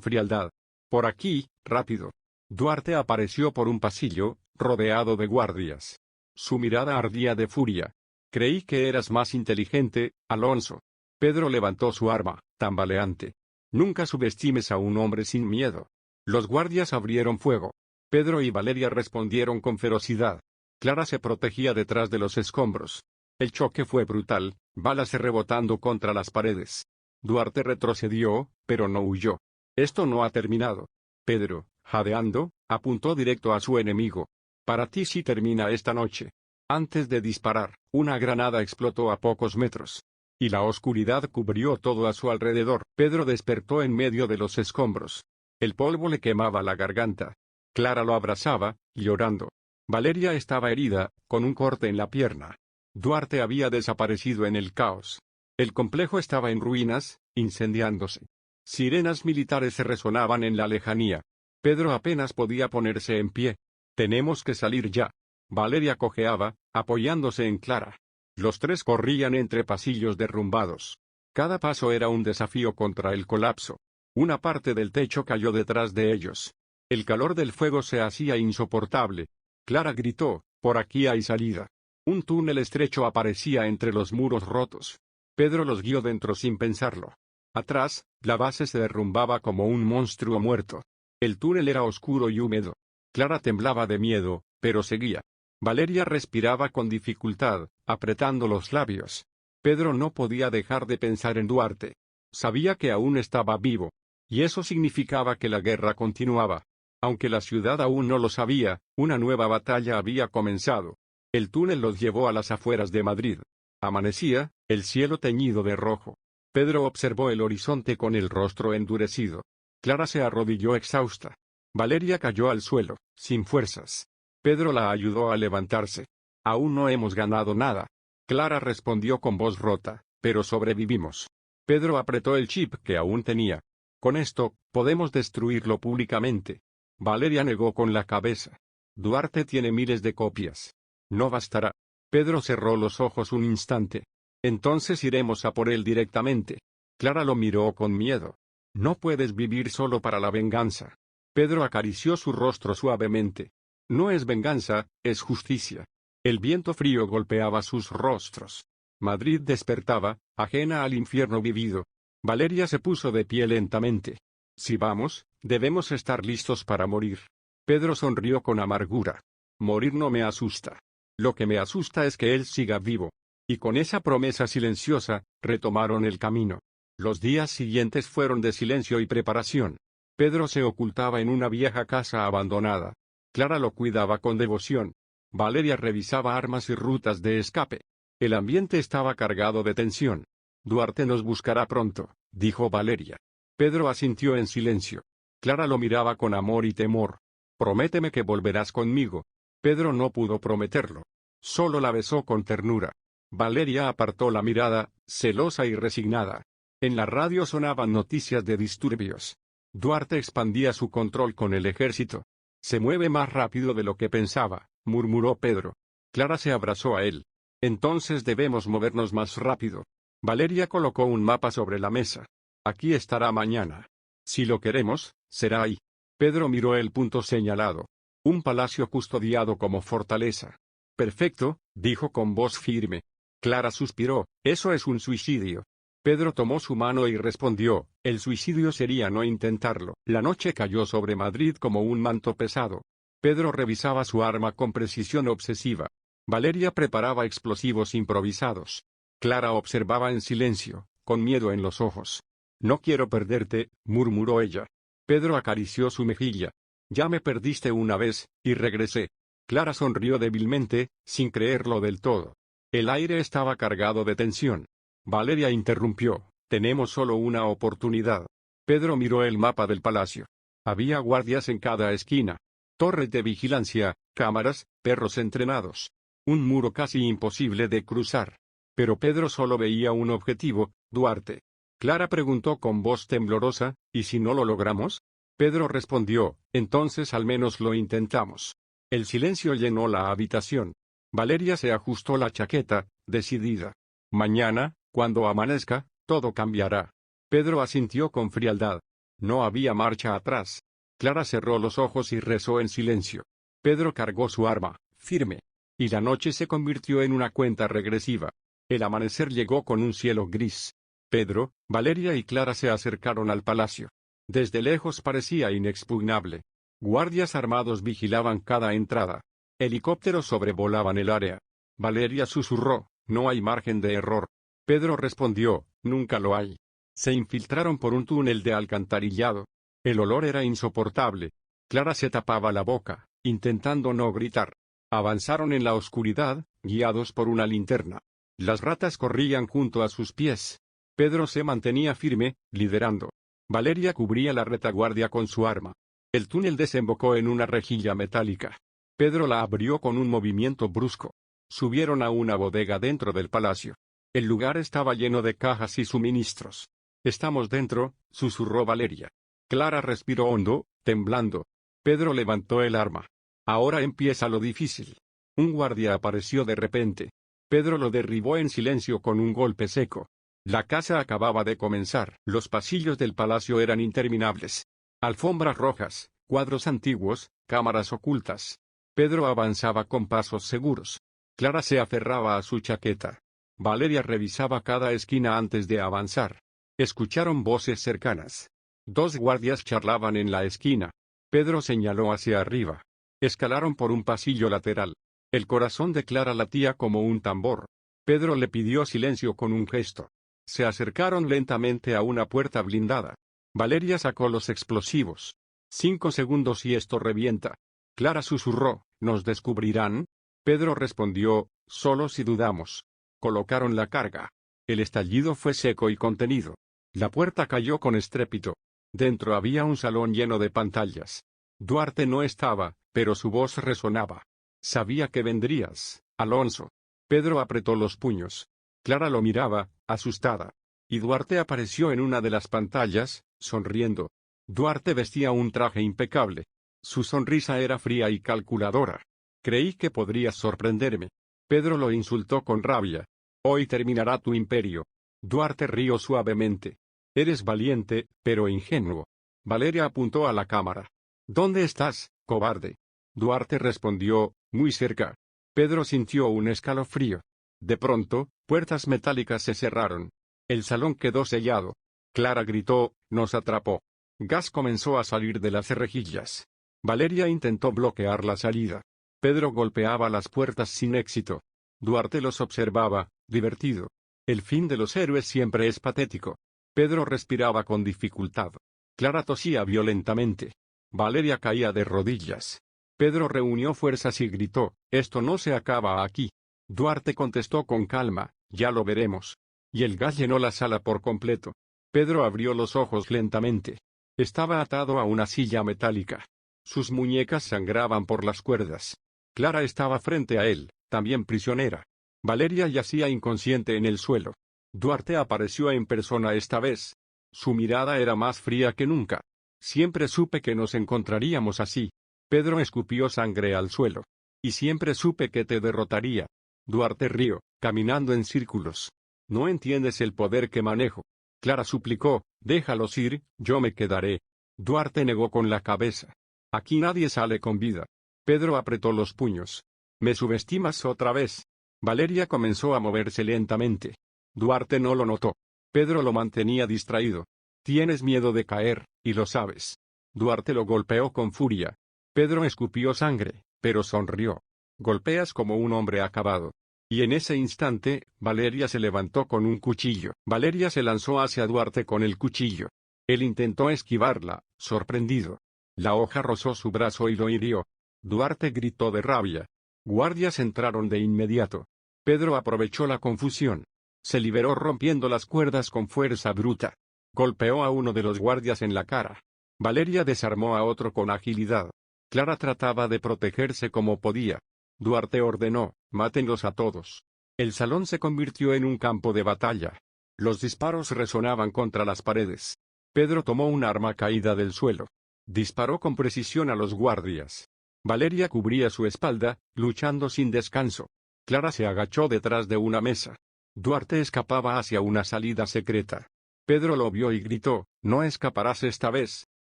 frialdad. Por aquí, rápido. Duarte apareció por un pasillo, rodeado de guardias. Su mirada ardía de furia. Creí que eras más inteligente, Alonso. Pedro levantó su arma, tambaleante. Nunca subestimes a un hombre sin miedo. Los guardias abrieron fuego. Pedro y Valeria respondieron con ferocidad. Clara se protegía detrás de los escombros. El choque fue brutal, balas rebotando contra las paredes. Duarte retrocedió, pero no huyó. Esto no ha terminado. Pedro, jadeando, apuntó directo a su enemigo. Para ti sí termina esta noche. Antes de disparar, una granada explotó a pocos metros. Y la oscuridad cubrió todo a su alrededor. Pedro despertó en medio de los escombros. El polvo le quemaba la garganta. Clara lo abrazaba, llorando. Valeria estaba herida, con un corte en la pierna. Duarte había desaparecido en el caos. El complejo estaba en ruinas, incendiándose. Sirenas militares resonaban en la lejanía. Pedro apenas podía ponerse en pie. Tenemos que salir ya. Valeria cojeaba, apoyándose en Clara. Los tres corrían entre pasillos derrumbados. Cada paso era un desafío contra el colapso. Una parte del techo cayó detrás de ellos. El calor del fuego se hacía insoportable. Clara gritó, por aquí hay salida. Un túnel estrecho aparecía entre los muros rotos. Pedro los guió dentro sin pensarlo. Atrás, la base se derrumbaba como un monstruo muerto. El túnel era oscuro y húmedo. Clara temblaba de miedo, pero seguía. Valeria respiraba con dificultad, apretando los labios. Pedro no podía dejar de pensar en Duarte. Sabía que aún estaba vivo. Y eso significaba que la guerra continuaba. Aunque la ciudad aún no lo sabía, una nueva batalla había comenzado. El túnel los llevó a las afueras de Madrid. Amanecía, el cielo teñido de rojo. Pedro observó el horizonte con el rostro endurecido. Clara se arrodilló exhausta. Valeria cayó al suelo, sin fuerzas. Pedro la ayudó a levantarse. Aún no hemos ganado nada. Clara respondió con voz rota, pero sobrevivimos. Pedro apretó el chip que aún tenía. Con esto, podemos destruirlo públicamente. Valeria negó con la cabeza. Duarte tiene miles de copias. No bastará. Pedro cerró los ojos un instante. Entonces iremos a por él directamente. Clara lo miró con miedo. No puedes vivir solo para la venganza. Pedro acarició su rostro suavemente. No es venganza, es justicia. El viento frío golpeaba sus rostros. Madrid despertaba, ajena al infierno vivido. Valeria se puso de pie lentamente. Si vamos, debemos estar listos para morir. Pedro sonrió con amargura. Morir no me asusta. Lo que me asusta es que él siga vivo. Y con esa promesa silenciosa, retomaron el camino. Los días siguientes fueron de silencio y preparación. Pedro se ocultaba en una vieja casa abandonada. Clara lo cuidaba con devoción. Valeria revisaba armas y rutas de escape. El ambiente estaba cargado de tensión. Duarte nos buscará pronto, dijo Valeria. Pedro asintió en silencio. Clara lo miraba con amor y temor. Prométeme que volverás conmigo. Pedro no pudo prometerlo. Solo la besó con ternura. Valeria apartó la mirada, celosa y resignada. En la radio sonaban noticias de disturbios. Duarte expandía su control con el ejército. Se mueve más rápido de lo que pensaba, murmuró Pedro. Clara se abrazó a él. Entonces debemos movernos más rápido. Valeria colocó un mapa sobre la mesa. Aquí estará mañana. Si lo queremos, será ahí. Pedro miró el punto señalado. Un palacio custodiado como fortaleza. Perfecto, dijo con voz firme. Clara suspiró, eso es un suicidio. Pedro tomó su mano y respondió, el suicidio sería no intentarlo. La noche cayó sobre Madrid como un manto pesado. Pedro revisaba su arma con precisión obsesiva. Valeria preparaba explosivos improvisados. Clara observaba en silencio, con miedo en los ojos. No quiero perderte, murmuró ella. Pedro acarició su mejilla. Ya me perdiste una vez, y regresé. Clara sonrió débilmente, sin creerlo del todo. El aire estaba cargado de tensión. Valeria interrumpió, tenemos solo una oportunidad. Pedro miró el mapa del palacio. Había guardias en cada esquina. Torres de vigilancia, cámaras, perros entrenados. Un muro casi imposible de cruzar. Pero Pedro solo veía un objetivo, Duarte. Clara preguntó con voz temblorosa, ¿y si no lo logramos? Pedro respondió, entonces al menos lo intentamos. El silencio llenó la habitación. Valeria se ajustó la chaqueta, decidida. Mañana, Cuando amanezca, todo cambiará. Pedro asintió con frialdad. No había marcha atrás. Clara cerró los ojos y rezó en silencio. Pedro cargó su arma, firme. Y la noche se convirtió en una cuenta regresiva. El amanecer llegó con un cielo gris. Pedro, Valeria y Clara se acercaron al palacio. Desde lejos parecía inexpugnable. Guardias armados vigilaban cada entrada. Helicópteros sobrevolaban el área. Valeria susurró, no hay margen de error. Pedro respondió, nunca lo hay. Se infiltraron por un túnel de alcantarillado. El olor era insoportable. Clara se tapaba la boca, intentando no gritar. Avanzaron en la oscuridad, guiados por una linterna. Las ratas corrían junto a sus pies. Pedro se mantenía firme, liderando. Valeria cubría la retaguardia con su arma. El túnel desembocó en una rejilla metálica. Pedro la abrió con un movimiento brusco. Subieron a una bodega dentro del palacio. El lugar estaba lleno de cajas y suministros. Estamos dentro, susurró Valeria. Clara respiró hondo, temblando. Pedro levantó el arma. Ahora empieza lo difícil. Un guardia apareció de repente. Pedro lo derribó en silencio con un golpe seco. La caza acababa de comenzar. Los pasillos del palacio eran interminables. Alfombras rojas, cuadros antiguos, cámaras ocultas. Pedro avanzaba con pasos seguros. Clara se aferraba a su chaqueta. Valeria revisaba cada esquina antes de avanzar. Escucharon voces cercanas. Dos guardias charlaban en la esquina. Pedro señaló hacia arriba. Escalaron por un pasillo lateral. El corazón de Clara latía como un tambor. Pedro le pidió silencio con un gesto. Se acercaron lentamente a una puerta blindada. Valeria sacó los explosivos. 5 segundos y esto revienta. Clara susurró, ¿nos descubrirán? Pedro respondió, solo si dudamos. Colocaron la carga. El estallido fue seco y contenido. La puerta cayó con estrépito. Dentro había un salón lleno de pantallas. Duarte no estaba, pero su voz resonaba. Sabía que vendrías, Alonso. Pedro apretó los puños. Clara lo miraba, asustada. Y Duarte apareció en una de las pantallas, sonriendo. Duarte vestía un traje impecable. Su sonrisa era fría y calculadora. Creí que podrías sorprenderme. Pedro lo insultó con rabia. Hoy terminará tu imperio. Duarte rió suavemente. Eres valiente, pero ingenuo. Valeria apuntó a la cámara. ¿Dónde estás, cobarde? Duarte respondió, muy cerca. Pedro sintió un escalofrío. De pronto, puertas metálicas se cerraron. El salón quedó sellado. Clara gritó, nos atrapó. Gas comenzó a salir de las rejillas. Valeria intentó bloquear la salida. Pedro golpeaba las puertas sin éxito. Duarte los observaba, divertido. El fin de los héroes siempre es patético. Pedro respiraba con dificultad. Clara tosía violentamente. Valeria caía de rodillas. Pedro reunió fuerzas y gritó, esto no se acaba aquí. Duarte contestó con calma, ya lo veremos. Y el gas llenó la sala por completo. Pedro abrió los ojos lentamente. Estaba atado a una silla metálica. Sus muñecas sangraban por las cuerdas. Clara estaba frente a él, también prisionera. Valeria yacía inconsciente en el suelo. Duarte apareció en persona esta vez. Su mirada era más fría que nunca. Siempre supe que nos encontraríamos así. Pedro escupió sangre al suelo. Y siempre supe que te derrotaría. Duarte rió, caminando en círculos. No entiendes el poder que manejo. Clara suplicó, déjalos ir, yo me quedaré. Duarte negó con la cabeza. Aquí nadie sale con vida. Pedro apretó los puños. ¿Me subestimas otra vez? Valeria comenzó a moverse lentamente. Duarte no lo notó. Pedro lo mantenía distraído. Tienes miedo de caer, y lo sabes. Duarte lo golpeó con furia. Pedro escupió sangre, pero sonrió. Golpeas como un hombre acabado. Y en ese instante, Valeria se levantó con un cuchillo. Valeria se lanzó hacia Duarte con el cuchillo. Él intentó esquivarla, sorprendido. La hoja rozó su brazo y lo hirió. Duarte gritó de rabia. Guardias entraron de inmediato. Pedro aprovechó la confusión. Se liberó rompiendo las cuerdas con fuerza bruta. Golpeó a uno de los guardias en la cara. Valeria desarmó a otro con agilidad. Clara trataba de protegerse como podía. Duarte ordenó, mátenlos a todos. El salón se convirtió en un campo de batalla. Los disparos resonaban contra las paredes. Pedro tomó un arma caída del suelo. Disparó con precisión a los guardias. Valeria cubría su espalda, luchando sin descanso. Clara se agachó detrás de una mesa. Duarte escapaba hacia una salida secreta. Pedro lo vio y gritó, «No escaparás esta vez».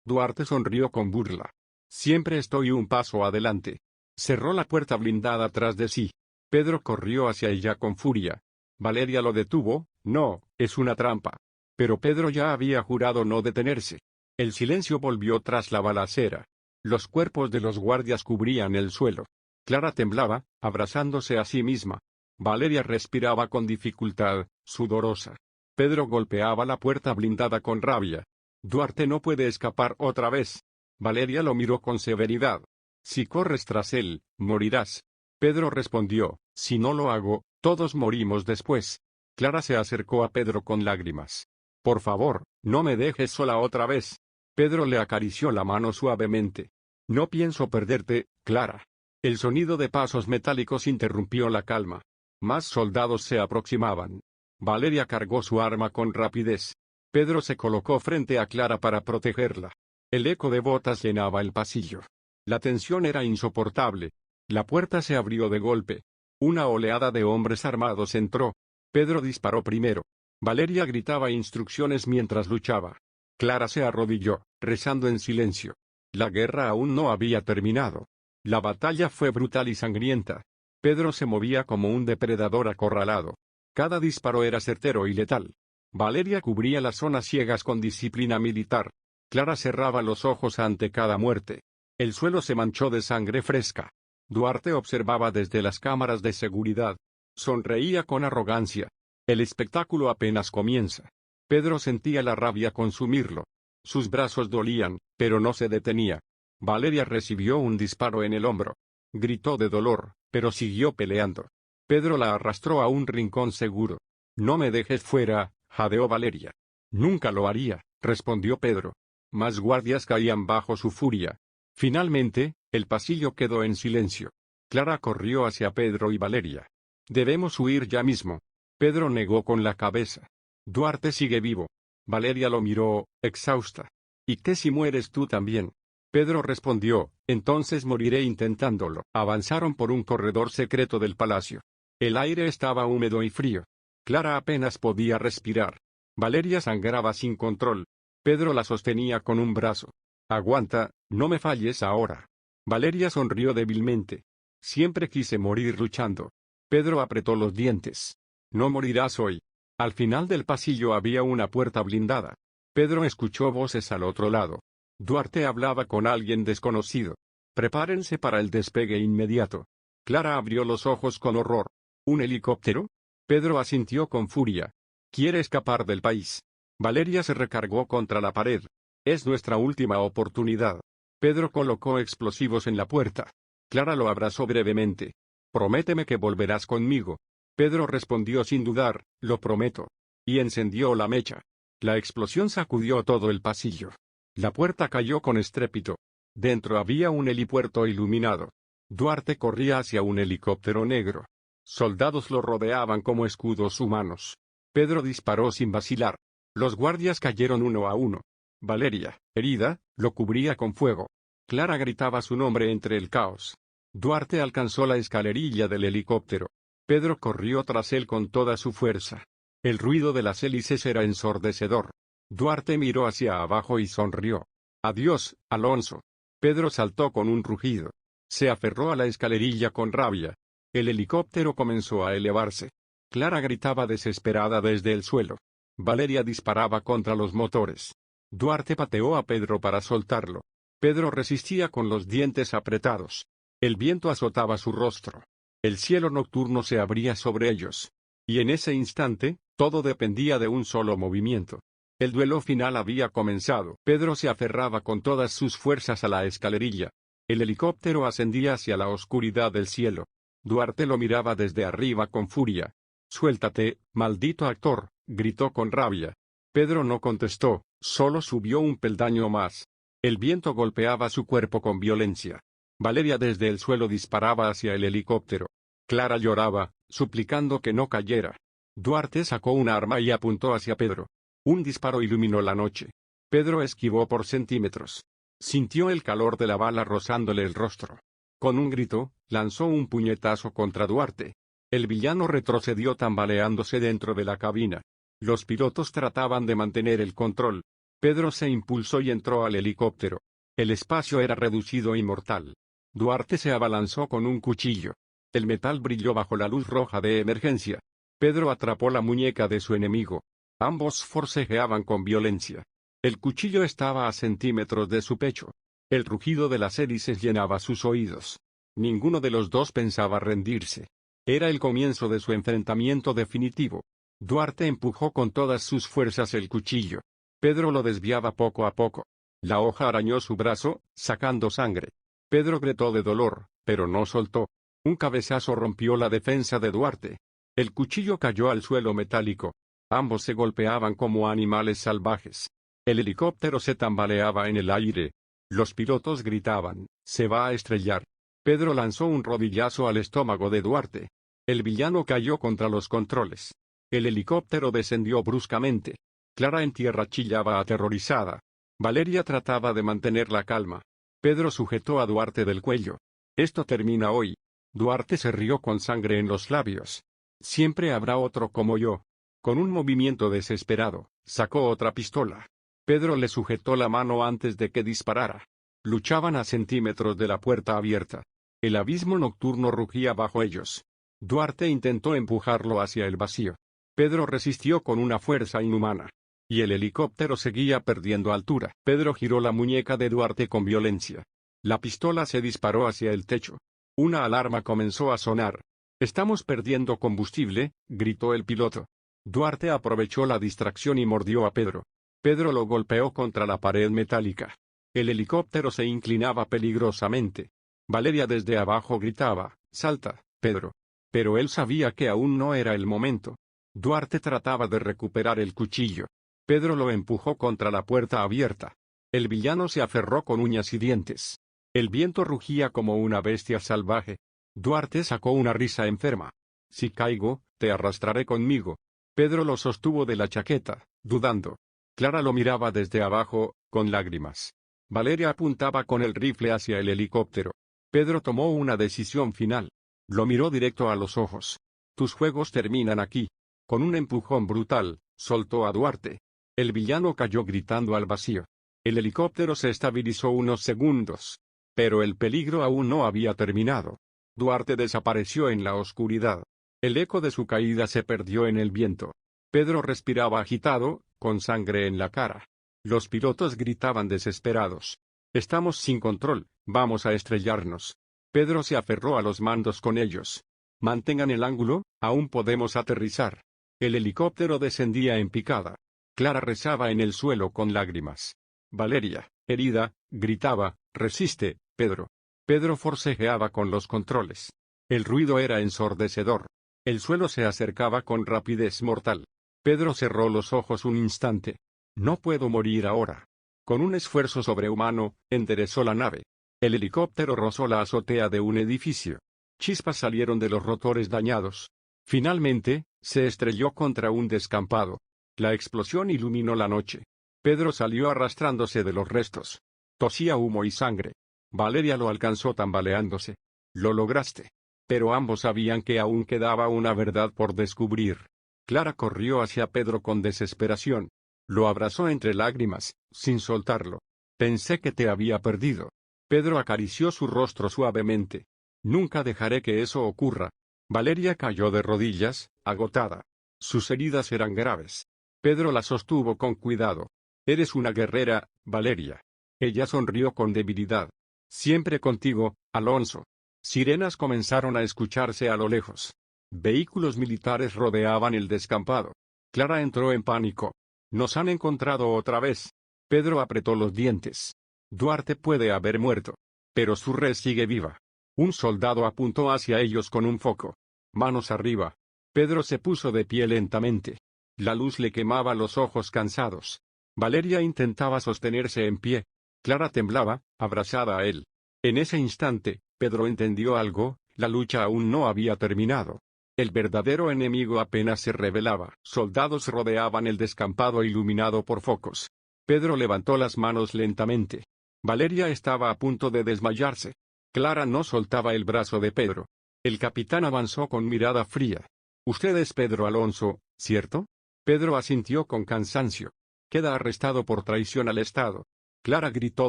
Duarte sonrió con burla. «Siempre estoy un paso adelante». Cerró la puerta blindada tras de sí. Pedro corrió hacia ella con furia. Valeria lo detuvo, «No, es una trampa». Pero Pedro ya había jurado no detenerse. El silencio volvió tras la balacera. Los cuerpos de los guardias cubrían el suelo. Clara temblaba, abrazándose a sí misma. Valeria respiraba con dificultad, sudorosa. Pedro golpeaba la puerta blindada con rabia. «Duarte no puede escapar otra vez». Valeria lo miró con severidad. «Si corres tras él, morirás». Pedro respondió, «Si no lo hago, todos morimos después». Clara se acercó a Pedro con lágrimas. «Por favor, no me dejes sola otra vez». Pedro le acarició la mano suavemente. «No pienso perderte, Clara». El sonido de pasos metálicos interrumpió la calma. Más soldados se aproximaban. Valeria cargó su arma con rapidez. Pedro se colocó frente a Clara para protegerla. El eco de botas llenaba el pasillo. La tensión era insoportable. La puerta se abrió de golpe. Una oleada de hombres armados entró. Pedro disparó primero. Valeria gritaba instrucciones mientras luchaba. Clara se arrodilló, rezando en silencio. La guerra aún no había terminado. La batalla fue brutal y sangrienta. Pedro se movía como un depredador acorralado. Cada disparo era certero y letal. Valeria cubría las zonas ciegas con disciplina militar. Clara cerraba los ojos ante cada muerte. El suelo se manchó de sangre fresca. Duarte observaba desde las cámaras de seguridad. Sonreía con arrogancia. El espectáculo apenas comienza. Pedro sentía la rabia consumirlo. Sus brazos dolían, pero no se detenía. Valeria recibió un disparo en el hombro. Gritó de dolor, pero siguió peleando. Pedro la arrastró a un rincón seguro. «No me dejes fuera», jadeó Valeria. «Nunca lo haría», respondió Pedro. Más guardias caían bajo su furia. Finalmente, el pasillo quedó en silencio. Clara corrió hacia Pedro y Valeria. «Debemos huir ya mismo». Pedro negó con la cabeza. «Duarte sigue vivo». Valeria lo miró, exhausta. «¿Y qué si mueres tú también?». Pedro respondió, «Entonces moriré intentándolo». Avanzaron por un corredor secreto del palacio. El aire estaba húmedo y frío. Clara apenas podía respirar. Valeria sangraba sin control. Pedro la sostenía con un brazo. «Aguanta, no me falles ahora». Valeria sonrió débilmente. «Siempre quise morir luchando». Pedro apretó los dientes. «No morirás hoy». Al final del pasillo había una puerta blindada. Pedro escuchó voces al otro lado. Duarte hablaba con alguien desconocido. «Prepárense para el despegue inmediato». Clara abrió los ojos con horror. «¿Un helicóptero?». Pedro asintió con furia. «Quiere escapar del país». Valeria se recargó contra la pared. «Es nuestra última oportunidad». Pedro colocó explosivos en la puerta. Clara lo abrazó brevemente. «Prométeme que volverás conmigo». Pedro respondió sin dudar, «Lo prometo». Y encendió la mecha. La explosión sacudió todo el pasillo. La puerta cayó con estrépito. Dentro había un helipuerto iluminado. Duarte corría hacia un helicóptero negro. Soldados lo rodeaban como escudos humanos. Pedro disparó sin vacilar. Los guardias cayeron uno a uno. Valeria, herida, lo cubría con fuego. Clara gritaba su nombre entre el caos. Duarte alcanzó la escalerilla del helicóptero. Pedro corrió tras él con toda su fuerza. El ruido de las hélices era ensordecedor. Duarte miró hacia abajo y sonrió. «Adiós, Alonso». Pedro saltó con un rugido. Se aferró a la escalerilla con rabia. El helicóptero comenzó a elevarse. Clara gritaba desesperada desde el suelo. Valeria disparaba contra los motores. Duarte pateó a Pedro para soltarlo. Pedro resistía con los dientes apretados. El viento azotaba su rostro. El cielo nocturno se abría sobre ellos. Y en ese instante, todo dependía de un solo movimiento. El duelo final había comenzado. Pedro se aferraba con todas sus fuerzas a la escalerilla. El helicóptero ascendía hacia la oscuridad del cielo. Duarte lo miraba desde arriba con furia. «Suéltate, maldito actor», gritó con rabia. Pedro no contestó, solo subió un peldaño más. El viento golpeaba su cuerpo con violencia. Valeria desde el suelo disparaba hacia el helicóptero. Clara lloraba, suplicando que no cayera. Duarte sacó un arma y apuntó hacia Pedro. Un disparo iluminó la noche. Pedro esquivó por centímetros. Sintió el calor de la bala rozándole el rostro. Con un grito, lanzó un puñetazo contra Duarte. El villano retrocedió tambaleándose dentro de la cabina. Los pilotos trataban de mantener el control. Pedro se impulsó y entró al helicóptero. El espacio era reducido y mortal. Duarte se abalanzó con un cuchillo. El metal brilló bajo la luz roja de emergencia. Pedro atrapó la muñeca de su enemigo. Ambos forcejeaban con violencia. El cuchillo estaba a centímetros de su pecho. El rugido de las hélices llenaba sus oídos. Ninguno de los dos pensaba rendirse. Era el comienzo de su enfrentamiento definitivo. Duarte empujó con todas sus fuerzas el cuchillo. Pedro lo desviaba poco a poco. La hoja arañó su brazo, sacando sangre. Pedro gritó de dolor, pero no soltó. Un cabezazo rompió la defensa de Duarte. El cuchillo cayó al suelo metálico. Ambos se golpeaban como animales salvajes. El helicóptero se tambaleaba en el aire. Los pilotos gritaban, «¡Se va a estrellar!». Pedro lanzó un rodillazo al estómago de Duarte. El villano cayó contra los controles. El helicóptero descendió bruscamente. Clara en tierra chillaba aterrorizada. Valeria trataba de mantener la calma. Pedro sujetó a Duarte del cuello. «Esto termina hoy». Duarte se rió con sangre en los labios. «Siempre habrá otro como yo». Con un movimiento desesperado, sacó otra pistola. Pedro le sujetó la mano antes de que disparara. Luchaban a centímetros de la puerta abierta. El abismo nocturno rugía bajo ellos. Duarte intentó empujarlo hacia el vacío. Pedro resistió con una fuerza inhumana. Y el helicóptero seguía perdiendo altura. Pedro giró la muñeca de Duarte con violencia. La pistola se disparó hacia el techo. Una alarma comenzó a sonar. «Estamos perdiendo combustible», gritó el piloto. Duarte aprovechó la distracción y mordió a Pedro. Pedro lo golpeó contra la pared metálica. El helicóptero se inclinaba peligrosamente. Valeria desde abajo gritaba, «¡Salta, Pedro!». Pero él sabía que aún no era el momento. Duarte trataba de recuperar el cuchillo. Pedro lo empujó contra la puerta abierta. El villano se aferró con uñas y dientes. El viento rugía como una bestia salvaje. Duarte sacó una risa enferma. «Si caigo, te arrastraré conmigo». Pedro lo sostuvo de la chaqueta, dudando. Clara lo miraba desde abajo, con lágrimas. Valeria apuntaba con el rifle hacia el helicóptero. Pedro tomó una decisión final. Lo miró directo a los ojos. «Tus juegos terminan aquí». Con un empujón brutal, soltó a Duarte. El villano cayó gritando al vacío. El helicóptero se estabilizó unos segundos. Pero el peligro aún no había terminado. Duarte desapareció en la oscuridad. El eco de su caída se perdió en el viento. Pedro respiraba agitado, con sangre en la cara. Los pilotos gritaban desesperados. «Estamos sin control, vamos a estrellarnos». Pedro se aferró a los mandos con ellos. «Mantengan el ángulo, aún podemos aterrizar». El helicóptero descendía en picada. Clara rezaba en el suelo con lágrimas. Valeria, herida, gritaba, «Resiste, Pedro». Pedro forcejeaba con los controles. El ruido era ensordecedor. El suelo se acercaba con rapidez mortal. Pedro cerró los ojos un instante. «No puedo morir ahora». Con un esfuerzo sobrehumano, enderezó la nave. El helicóptero rozó la azotea de un edificio. Chispas salieron de los rotores dañados. Finalmente, se estrelló contra un descampado. La explosión iluminó la noche. Pedro salió arrastrándose de los restos. Tosía humo y sangre. Valeria lo alcanzó tambaleándose. «Lo lograste». Pero ambos sabían que aún quedaba una verdad por descubrir. Clara corrió hacia Pedro con desesperación. Lo abrazó entre lágrimas, sin soltarlo. «Pensé que te había perdido». Pedro acarició su rostro suavemente. «Nunca dejaré que eso ocurra». Valeria cayó de rodillas, agotada. Sus heridas eran graves. Pedro la sostuvo con cuidado. «Eres una guerrera, Valeria». Ella sonrió con debilidad. «Siempre contigo, Alonso». Sirenas comenzaron a escucharse a lo lejos. Vehículos militares rodeaban el descampado. Clara entró en pánico. «Nos han encontrado otra vez». Pedro apretó los dientes. «Duarte puede haber muerto. Pero su red sigue viva». Un soldado apuntó hacia ellos con un foco. «Manos arriba». Pedro se puso de pie lentamente. La luz le quemaba los ojos cansados. Valeria intentaba sostenerse en pie. Clara temblaba, abrazada a él. En ese instante, Pedro entendió algo, la lucha aún no había terminado. El verdadero enemigo apenas se revelaba. Soldados rodeaban el descampado iluminado por focos. Pedro levantó las manos lentamente. Valeria estaba a punto de desmayarse. Clara no soltaba el brazo de Pedro. El capitán avanzó con mirada fría. «Usted es Pedro Alonso, ¿cierto?» Pedro asintió con cansancio. «Queda arrestado por traición al Estado». Clara gritó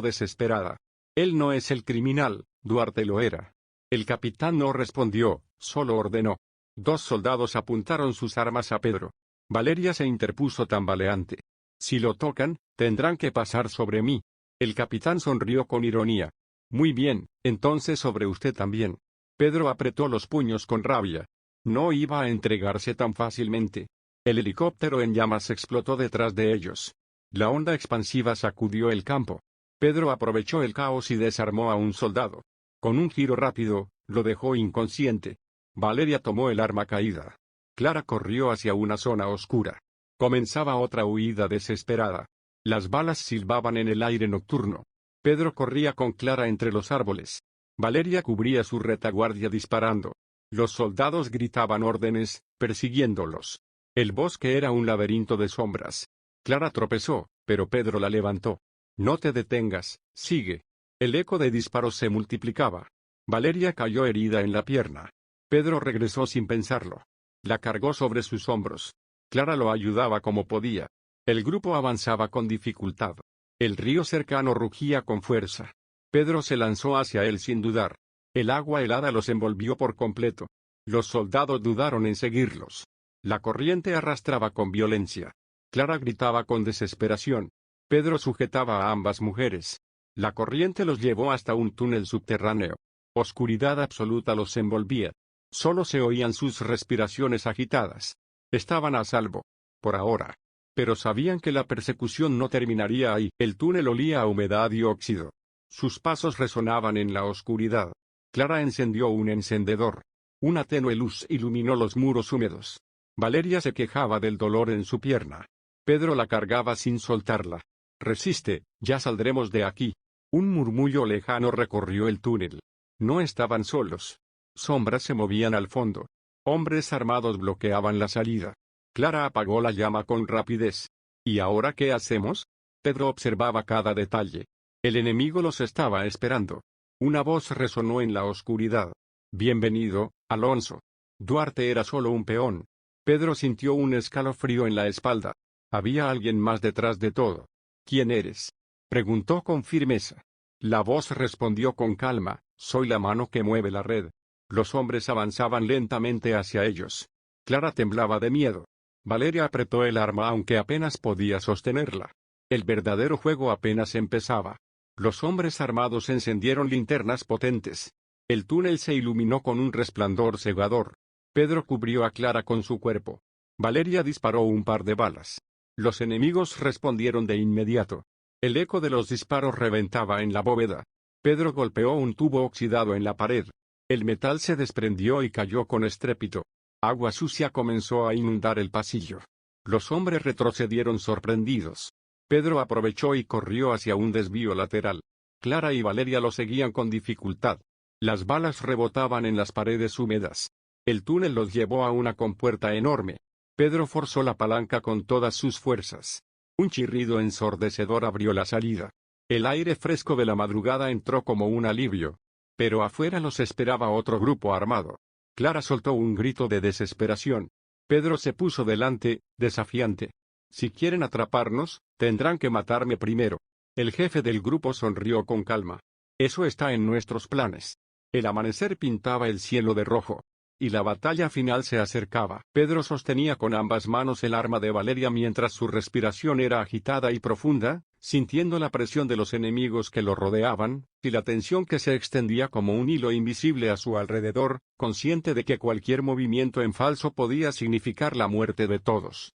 desesperada. «Él no es el criminal, Duarte lo era». El capitán no respondió, solo ordenó. 2 soldados apuntaron sus armas a Pedro. Valeria se interpuso tambaleante. «Si lo tocan, tendrán que pasar sobre mí». El capitán sonrió con ironía. «Muy bien, entonces sobre usted también». Pedro apretó los puños con rabia. No iba a entregarse tan fácilmente. El helicóptero en llamas explotó detrás de ellos. La onda expansiva sacudió el campo. Pedro aprovechó el caos y desarmó a un soldado. Con un giro rápido, lo dejó inconsciente. Valeria tomó el arma caída. Clara corrió hacia una zona oscura. Comenzaba otra huida desesperada. Las balas silbaban en el aire nocturno. Pedro corría con Clara entre los árboles. Valeria cubría su retaguardia disparando. Los soldados gritaban órdenes, persiguiéndolos. El bosque era un laberinto de sombras. Clara tropezó, pero Pedro la levantó. «No te detengas, sigue». El eco de disparos se multiplicaba. Valeria cayó herida en la pierna. Pedro regresó sin pensarlo. La cargó sobre sus hombros. Clara lo ayudaba como podía. El grupo avanzaba con dificultad. El río cercano rugía con fuerza. Pedro se lanzó hacia él sin dudar. El agua helada los envolvió por completo. Los soldados dudaron en seguirlos. La corriente arrastraba con violencia. Clara gritaba con desesperación. Pedro sujetaba a ambas mujeres. La corriente los llevó hasta un túnel subterráneo. Oscuridad absoluta los envolvía. Solo se oían sus respiraciones agitadas. Estaban a salvo. Por ahora. Pero sabían que la persecución no terminaría ahí. El túnel olía a humedad y óxido. Sus pasos resonaban en la oscuridad. Clara encendió un encendedor. Una tenue luz iluminó los muros húmedos. Valeria se quejaba del dolor en su pierna. Pedro la cargaba sin soltarla. «Resiste, ya saldremos de aquí». Un murmullo lejano recorrió el túnel. No estaban solos. Sombras se movían al fondo. Hombres armados bloqueaban la salida. Clara apagó la llama con rapidez. «¿Y ahora qué hacemos?» Pedro observaba cada detalle. El enemigo los estaba esperando. Una voz resonó en la oscuridad. «Bienvenido, Alonso». Duarte era solo un peón. Pedro sintió un escalofrío en la espalda. Había alguien más detrás de todo. «¿Quién eres?», preguntó con firmeza. La voz respondió con calma: «Soy la mano que mueve la red». Los hombres avanzaban lentamente hacia ellos. Clara temblaba de miedo. Valeria apretó el arma aunque apenas podía sostenerla. El verdadero juego apenas empezaba. Los hombres armados encendieron linternas potentes. El túnel se iluminó con un resplandor cegador. Pedro cubrió a Clara con su cuerpo. Valeria disparó un par de balas. Los enemigos respondieron de inmediato. El eco de los disparos reventaba en la bóveda. Pedro golpeó un tubo oxidado en la pared. El metal se desprendió y cayó con estrépito. Agua sucia comenzó a inundar el pasillo. Los hombres retrocedieron sorprendidos. Pedro aprovechó y corrió hacia un desvío lateral. Clara y Valeria lo seguían con dificultad. Las balas rebotaban en las paredes húmedas. El túnel los llevó a una compuerta enorme. Pedro forzó la palanca con todas sus fuerzas. Un chirrido ensordecedor abrió la salida. El aire fresco de la madrugada entró como un alivio. Pero afuera los esperaba otro grupo armado. Clara soltó un grito de desesperación. Pedro se puso delante, desafiante. «Si quieren atraparnos, tendrán que matarme primero». El jefe del grupo sonrió con calma. «Eso está en nuestros planes». El amanecer pintaba el cielo de rojo. Y la batalla final se acercaba. Pedro sostenía con ambas manos el arma de Valeria mientras su respiración era agitada y profunda, sintiendo la presión de los enemigos que lo rodeaban, y la tensión que se extendía como un hilo invisible a su alrededor, consciente de que cualquier movimiento en falso podía significar la muerte de todos.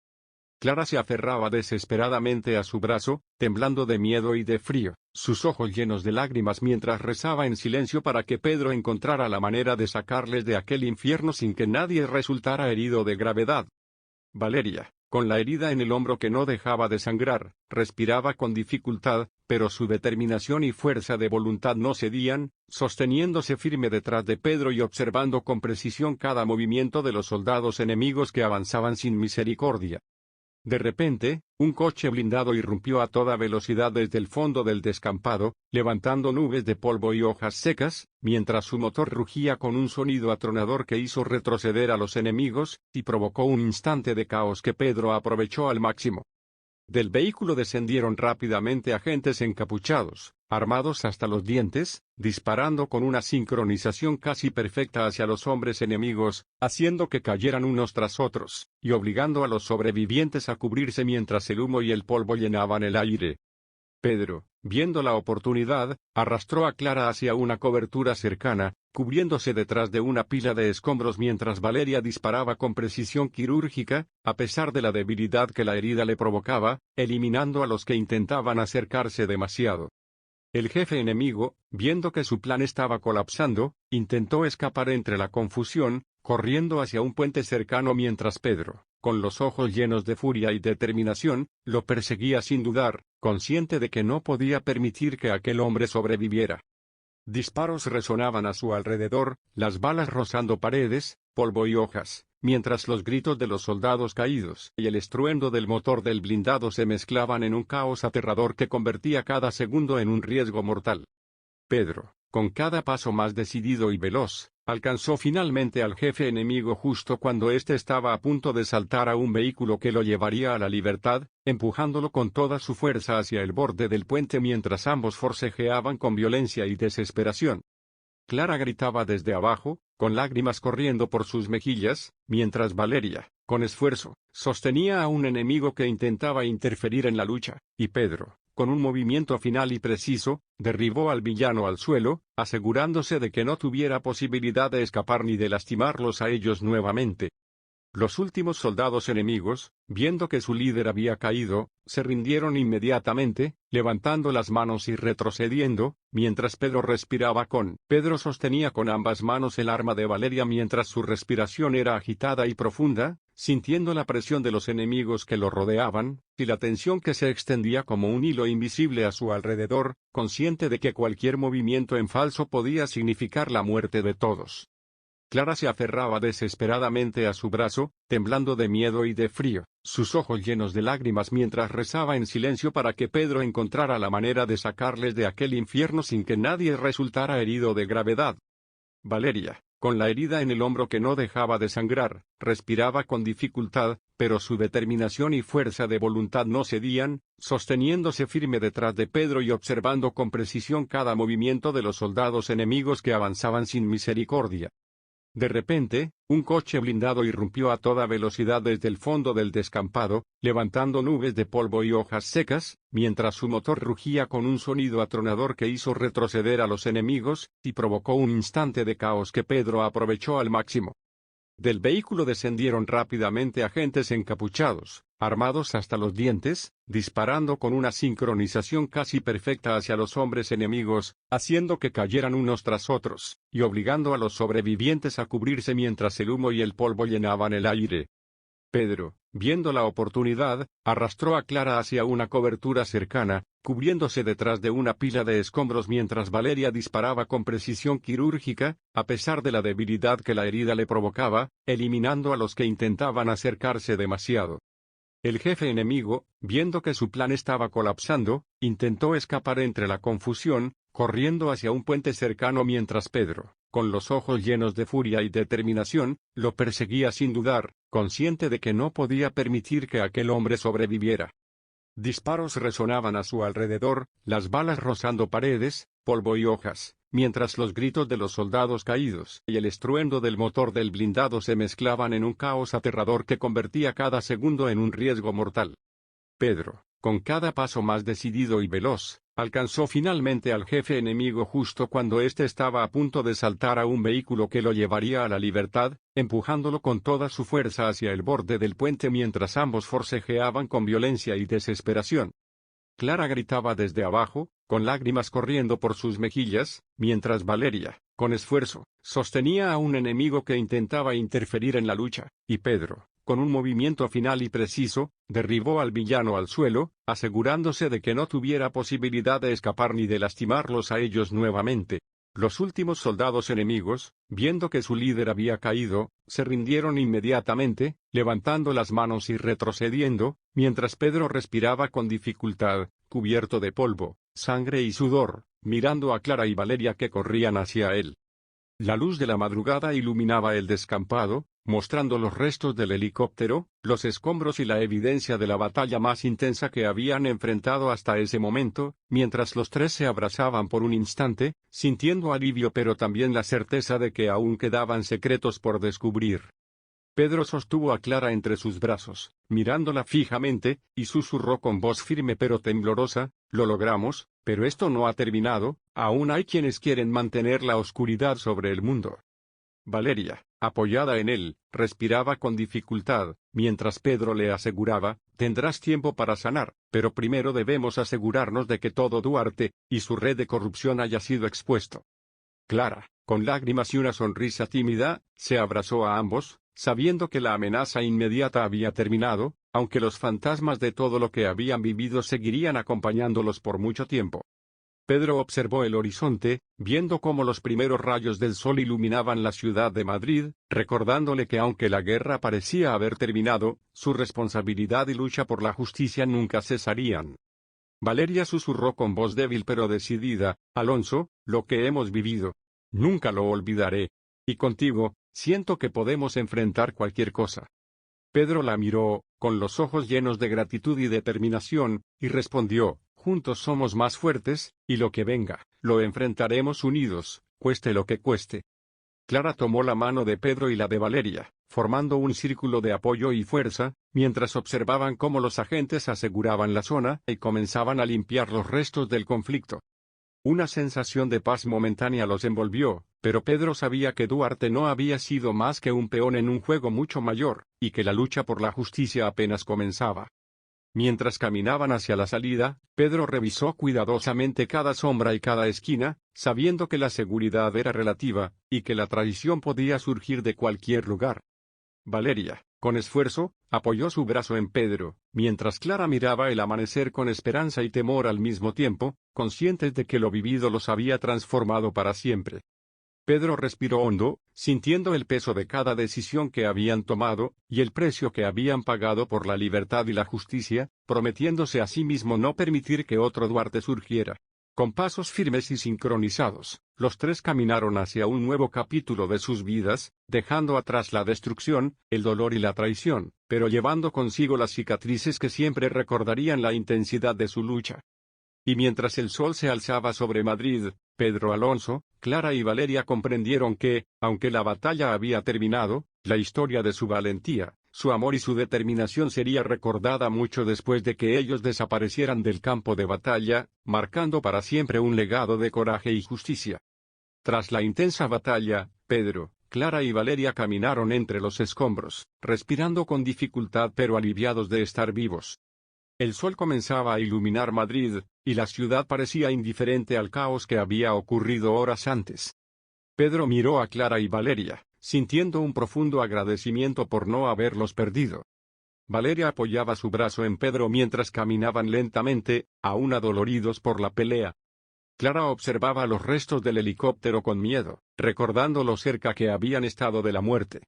Clara se aferraba desesperadamente a su brazo, temblando de miedo y de frío, sus ojos llenos de lágrimas mientras rezaba en silencio para que Pedro encontrara la manera de sacarles de aquel infierno sin que nadie resultara herido de gravedad. Valeria, con la herida en el hombro que no dejaba de sangrar, respiraba con dificultad, pero su determinación y fuerza de voluntad no cedían, sosteniéndose firme detrás de Pedro y observando con precisión cada movimiento de los soldados enemigos que avanzaban sin misericordia. De repente, un coche blindado irrumpió a toda velocidad desde el fondo del descampado, levantando nubes de polvo y hojas secas, mientras su motor rugía con un sonido atronador que hizo retroceder a los enemigos, y provocó un instante de caos que Pedro aprovechó al máximo. Del vehículo descendieron rápidamente agentes encapuchados, armados hasta los dientes, disparando con una sincronización casi perfecta hacia los hombres enemigos, haciendo que cayeran unos tras otros, y obligando a los sobrevivientes a cubrirse mientras el humo y el polvo llenaban el aire. Pedro, viendo la oportunidad, arrastró a Clara hacia una cobertura cercana, cubriéndose detrás de una pila de escombros mientras Valeria disparaba con precisión quirúrgica, a pesar de la debilidad que la herida le provocaba, eliminando a los que intentaban acercarse demasiado. El jefe enemigo, viendo que su plan estaba colapsando, intentó escapar entre la confusión, corriendo hacia un puente cercano mientras Pedro, con los ojos llenos de furia y determinación, lo perseguía sin dudar, consciente de que no podía permitir que aquel hombre sobreviviera. Disparos resonaban a su alrededor, las balas rozando paredes, polvo y hojas, mientras los gritos de los soldados caídos y el estruendo del motor del blindado se mezclaban en un caos aterrador que convertía cada segundo en un riesgo mortal. Pedro, con cada paso más decidido y veloz, alcanzó finalmente al jefe enemigo justo cuando éste estaba a punto de saltar a un vehículo que lo llevaría a la libertad, empujándolo con toda su fuerza hacia el borde del puente mientras ambos forcejeaban con violencia y desesperación. Clara gritaba desde abajo, con lágrimas corriendo por sus mejillas, mientras Valeria, con esfuerzo, sostenía a un enemigo que intentaba interferir en la lucha, y Pedro, con un movimiento final y preciso, derribó al villano al suelo, asegurándose de que no tuviera posibilidad de escapar ni de lastimarlos a ellos nuevamente. Los últimos soldados enemigos, viendo que su líder había caído, se rindieron inmediatamente, levantando las manos y retrocediendo, mientras Pedro respiraba Pedro sostenía con ambas manos el arma de Valeria mientras su respiración era agitada y profunda, sintiendo la presión de los enemigos que lo rodeaban, y la tensión que se extendía como un hilo invisible a su alrededor, consciente de que cualquier movimiento en falso podía significar la muerte de todos. Clara se aferraba desesperadamente a su brazo, temblando de miedo y de frío, sus ojos llenos de lágrimas mientras rezaba en silencio para que Pedro encontrara la manera de sacarles de aquel infierno sin que nadie resultara herido de gravedad. Valeria, con la herida en el hombro que no dejaba de sangrar, respiraba con dificultad, pero su determinación y fuerza de voluntad no cedían, sosteniéndose firme detrás de Pedro y observando con precisión cada movimiento de los soldados enemigos que avanzaban sin misericordia. De repente, un coche blindado irrumpió a toda velocidad desde el fondo del descampado, levantando nubes de polvo y hojas secas, mientras su motor rugía con un sonido atronador que hizo retroceder a los enemigos, y provocó un instante de caos que Pedro aprovechó al máximo. Del vehículo descendieron rápidamente agentes encapuchados, armados hasta los dientes, disparando con una sincronización casi perfecta hacia los hombres enemigos, haciendo que cayeran unos tras otros, y obligando a los sobrevivientes a cubrirse mientras el humo y el polvo llenaban el aire. Pedro, viendo la oportunidad, arrastró a Clara hacia una cobertura cercana, cubriéndose detrás de una pila de escombros mientras Valeria disparaba con precisión quirúrgica, a pesar de la debilidad que la herida le provocaba, eliminando a los que intentaban acercarse demasiado. El jefe enemigo, viendo que su plan estaba colapsando, intentó escapar entre la confusión, corriendo hacia un puente cercano mientras Pedro, con los ojos llenos de furia y determinación, lo perseguía sin dudar, consciente de que no podía permitir que aquel hombre sobreviviera. Disparos resonaban a su alrededor, las balas rozando paredes, polvo y hojas, mientras los gritos de los soldados caídos y el estruendo del motor del blindado se mezclaban en un caos aterrador que convertía cada segundo en un riesgo mortal. Pedro, con cada paso más decidido y veloz, alcanzó finalmente al jefe enemigo justo cuando éste estaba a punto de saltar a un vehículo que lo llevaría a la libertad, empujándolo con toda su fuerza hacia el borde del puente mientras ambos forcejeaban con violencia y desesperación. Clara gritaba desde abajo, con lágrimas corriendo por sus mejillas, mientras Valeria, con esfuerzo, sostenía a un enemigo que intentaba interferir en la lucha, y Pedro, con un movimiento final y preciso, derribó al villano al suelo, asegurándose de que no tuviera posibilidad de escapar ni de lastimarlos a ellos nuevamente. Los últimos soldados enemigos, viendo que su líder había caído, se rindieron inmediatamente, levantando las manos y retrocediendo, mientras Pedro respiraba con dificultad, cubierto de polvo, sangre y sudor, mirando a Clara y Valeria que corrían hacia él. La luz de la madrugada iluminaba el descampado, mostrando los restos del helicóptero, los escombros y la evidencia de la batalla más intensa que habían enfrentado hasta ese momento, mientras los tres se abrazaban por un instante, sintiendo alivio pero también la certeza de que aún quedaban secretos por descubrir. Pedro sostuvo a Clara entre sus brazos, mirándola fijamente, y susurró con voz firme pero temblorosa: «Lo logramos, pero esto no ha terminado, aún hay quienes quieren mantener la oscuridad sobre el mundo». Valeria, apoyada en él, respiraba con dificultad, mientras Pedro le aseguraba: «Tendrás tiempo para sanar, pero primero debemos asegurarnos de que todo Duarte y su red de corrupción haya sido expuesto». Clara, con lágrimas y una sonrisa tímida, se abrazó a ambos, sabiendo que la amenaza inmediata había terminado, aunque los fantasmas de todo lo que habían vivido seguirían acompañándolos por mucho tiempo. Pedro observó el horizonte, viendo cómo los primeros rayos del sol iluminaban la ciudad de Madrid, recordándole que aunque la guerra parecía haber terminado, su responsabilidad y lucha por la justicia nunca cesarían. Valeria susurró con voz débil pero decidida: «Alonso, lo que hemos vivido, nunca lo olvidaré. Y contigo, siento que podemos enfrentar cualquier cosa». Pedro la miró, con los ojos llenos de gratitud y determinación, y respondió: «Juntos somos más fuertes, y lo que venga, lo enfrentaremos unidos, cueste lo que cueste». Clara tomó la mano de Pedro y la de Valeria, formando un círculo de apoyo y fuerza, mientras observaban cómo los agentes aseguraban la zona y comenzaban a limpiar los restos del conflicto. Una sensación de paz momentánea los envolvió, pero Pedro sabía que Duarte no había sido más que un peón en un juego mucho mayor, y que la lucha por la justicia apenas comenzaba. Mientras caminaban hacia la salida, Pedro revisó cuidadosamente cada sombra y cada esquina, sabiendo que la seguridad era relativa, y que la traición podía surgir de cualquier lugar. Valeria, con esfuerzo, apoyó su brazo en Pedro, mientras Clara miraba el amanecer con esperanza y temor al mismo tiempo, conscientes de que lo vivido los había transformado para siempre. Pedro respiró hondo, sintiendo el peso de cada decisión que habían tomado, y el precio que habían pagado por la libertad y la justicia, prometiéndose a sí mismo no permitir que otro Duarte surgiera. Con pasos firmes y sincronizados, los tres caminaron hacia un nuevo capítulo de sus vidas, dejando atrás la destrucción, el dolor y la traición, pero llevando consigo las cicatrices que siempre recordarían la intensidad de su lucha. Y mientras el sol se alzaba sobre Madrid, Pedro, Alonso, Clara y Valeria comprendieron que, aunque la batalla había terminado, la historia de su valentía, su amor y su determinación sería recordada mucho después de que ellos desaparecieran del campo de batalla, marcando para siempre un legado de coraje y justicia. Tras la intensa batalla, Pedro, Clara y Valeria caminaron entre los escombros, respirando con dificultad pero aliviados de estar vivos. El sol comenzaba a iluminar Madrid, y la ciudad parecía indiferente al caos que había ocurrido horas antes. Pedro miró a Clara y Valeria, sintiendo un profundo agradecimiento por no haberlos perdido. Valeria apoyaba su brazo en Pedro mientras caminaban lentamente, aún adoloridos por la pelea. Clara observaba los restos del helicóptero con miedo, recordando lo cerca que habían estado de la muerte.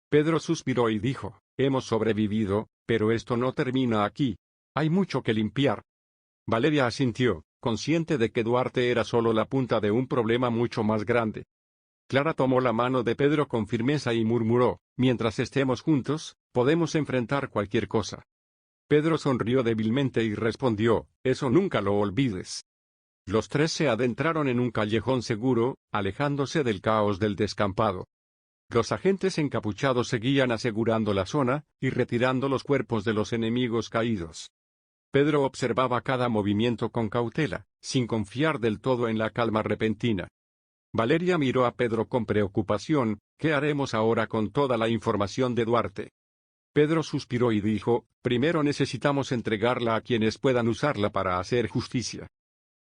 Pedro suspiró y dijo: «Hemos sobrevivido, pero esto no termina aquí. Hay mucho que limpiar». Valeria asintió, consciente de que Duarte era solo la punta de un problema mucho más grande. Clara tomó la mano de Pedro con firmeza y murmuró: «Mientras estemos juntos, podemos enfrentar cualquier cosa». Pedro sonrió débilmente y respondió: «Eso nunca lo olvides». Los tres se adentraron en un callejón seguro, alejándose del caos del descampado. Los agentes encapuchados seguían asegurando la zona, y retirando los cuerpos de los enemigos caídos. Pedro observaba cada movimiento con cautela, sin confiar del todo en la calma repentina. Valeria miró a Pedro con preocupación: «¿Qué haremos ahora con toda la información de Duarte?». Pedro suspiró y dijo: «Primero necesitamos entregarla a quienes puedan usarla para hacer justicia».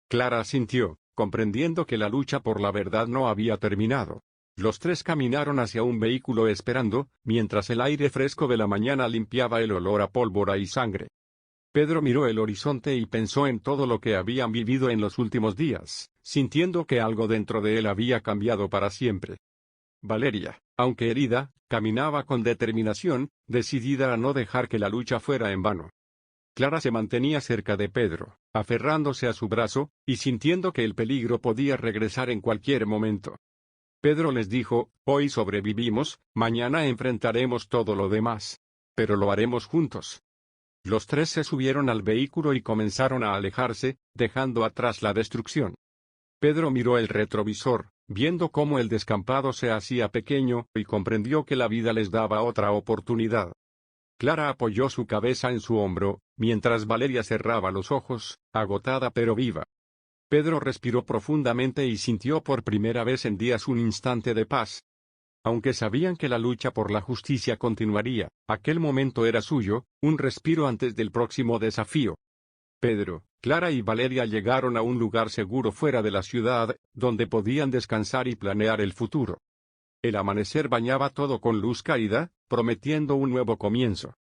Clara asintió, comprendiendo que la lucha por la verdad no había terminado. Los tres caminaron hacia un vehículo esperando, mientras el aire fresco de la mañana limpiaba el olor a pólvora y sangre. Pedro miró el horizonte y pensó en todo lo que habían vivido en los últimos días, sintiendo que algo dentro de él había cambiado para siempre. Valeria, aunque herida, caminaba con determinación, decidida a no dejar que la lucha fuera en vano. Clara se mantenía cerca de Pedro, aferrándose a su brazo, y sintiendo que el peligro podía regresar en cualquier momento. Pedro les dijo: hoy sobrevivimos, mañana enfrentaremos todo lo demás. Pero lo haremos juntos. Los tres se subieron al vehículo y comenzaron a alejarse, dejando atrás la destrucción. Pedro miró el retrovisor, viendo cómo el descampado se hacía pequeño, y comprendió que la vida les daba otra oportunidad. Clara apoyó su cabeza en su hombro, mientras Valeria cerraba los ojos, agotada pero viva. Pedro respiró profundamente y sintió por primera vez en días un instante de paz. Aunque sabían que la lucha por la justicia continuaría, aquel momento era suyo, un respiro antes del próximo desafío. Pedro, Clara y Valeria llegaron a un lugar seguro fuera de la ciudad, donde podían descansar y planear el futuro. El amanecer bañaba todo con luz cálida, prometiendo un nuevo comienzo.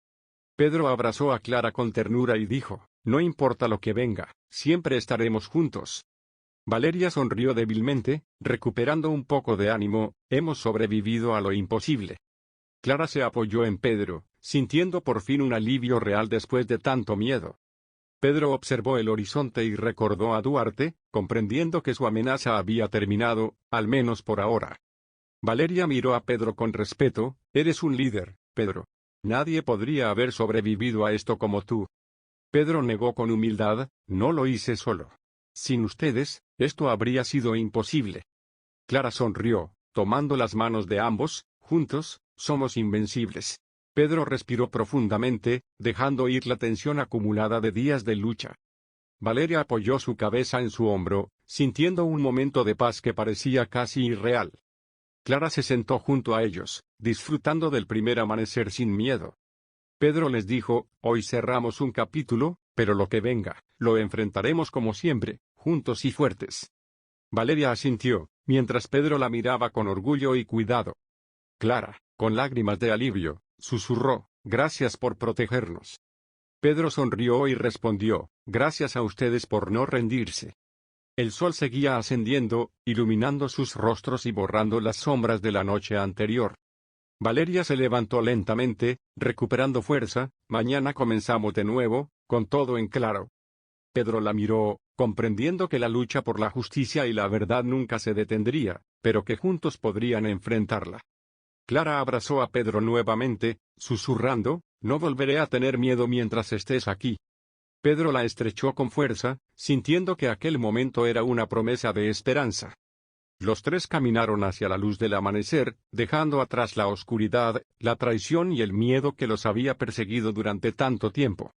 Pedro abrazó a Clara con ternura y dijo: no importa lo que venga, siempre estaremos juntos. Valeria sonrió débilmente, recuperando un poco de ánimo: hemos sobrevivido a lo imposible. Clara se apoyó en Pedro, sintiendo por fin un alivio real después de tanto miedo. Pedro observó el horizonte y recordó a Duarte, comprendiendo que su amenaza había terminado, al menos por ahora. Valeria miró a Pedro con respeto: eres un líder, Pedro. Nadie podría haber sobrevivido a esto como tú. Pedro negó con humildad: no lo hice solo. Sin ustedes, esto habría sido imposible. Clara sonrió, tomando las manos de ambos: juntos, somos invencibles. Pedro respiró profundamente, dejando ir la tensión acumulada de días de lucha. Valeria apoyó su cabeza en su hombro, sintiendo un momento de paz que parecía casi irreal. Clara se sentó junto a ellos, disfrutando del primer amanecer sin miedo. Pedro les dijo: hoy cerramos un capítulo, pero lo que venga, lo enfrentaremos como siempre, juntos y fuertes. Valeria asintió, mientras Pedro la miraba con orgullo y cuidado. Clara, con lágrimas de alivio, susurró: gracias por protegernos. Pedro sonrió y respondió: gracias a ustedes por no rendirse. El sol seguía ascendiendo, iluminando sus rostros y borrando las sombras de la noche anterior. Valeria se levantó lentamente, recuperando fuerza: mañana comenzamos de nuevo, con todo en claro. Pedro la miró, comprendiendo que la lucha por la justicia y la verdad nunca se detendría, pero que juntos podrían enfrentarla. Clara abrazó a Pedro nuevamente, susurrando: no volveré a tener miedo mientras estés aquí. Pedro la estrechó con fuerza, sintiendo que aquel momento era una promesa de esperanza. Los tres caminaron hacia la luz del amanecer, dejando atrás la oscuridad, la traición y el miedo que los había perseguido durante tanto tiempo.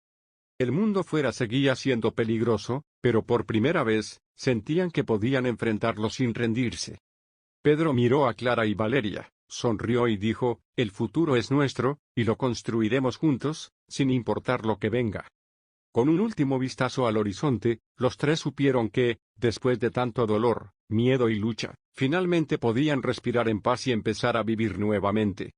El mundo fuera seguía siendo peligroso, pero por primera vez, sentían que podían enfrentarlo sin rendirse. Pedro miró a Clara y Valeria, sonrió y dijo: el futuro es nuestro, y lo construiremos juntos, sin importar lo que venga. Con un último vistazo al horizonte, los tres supieron que, después de tanto dolor, miedo y lucha, finalmente podían respirar en paz y empezar a vivir nuevamente.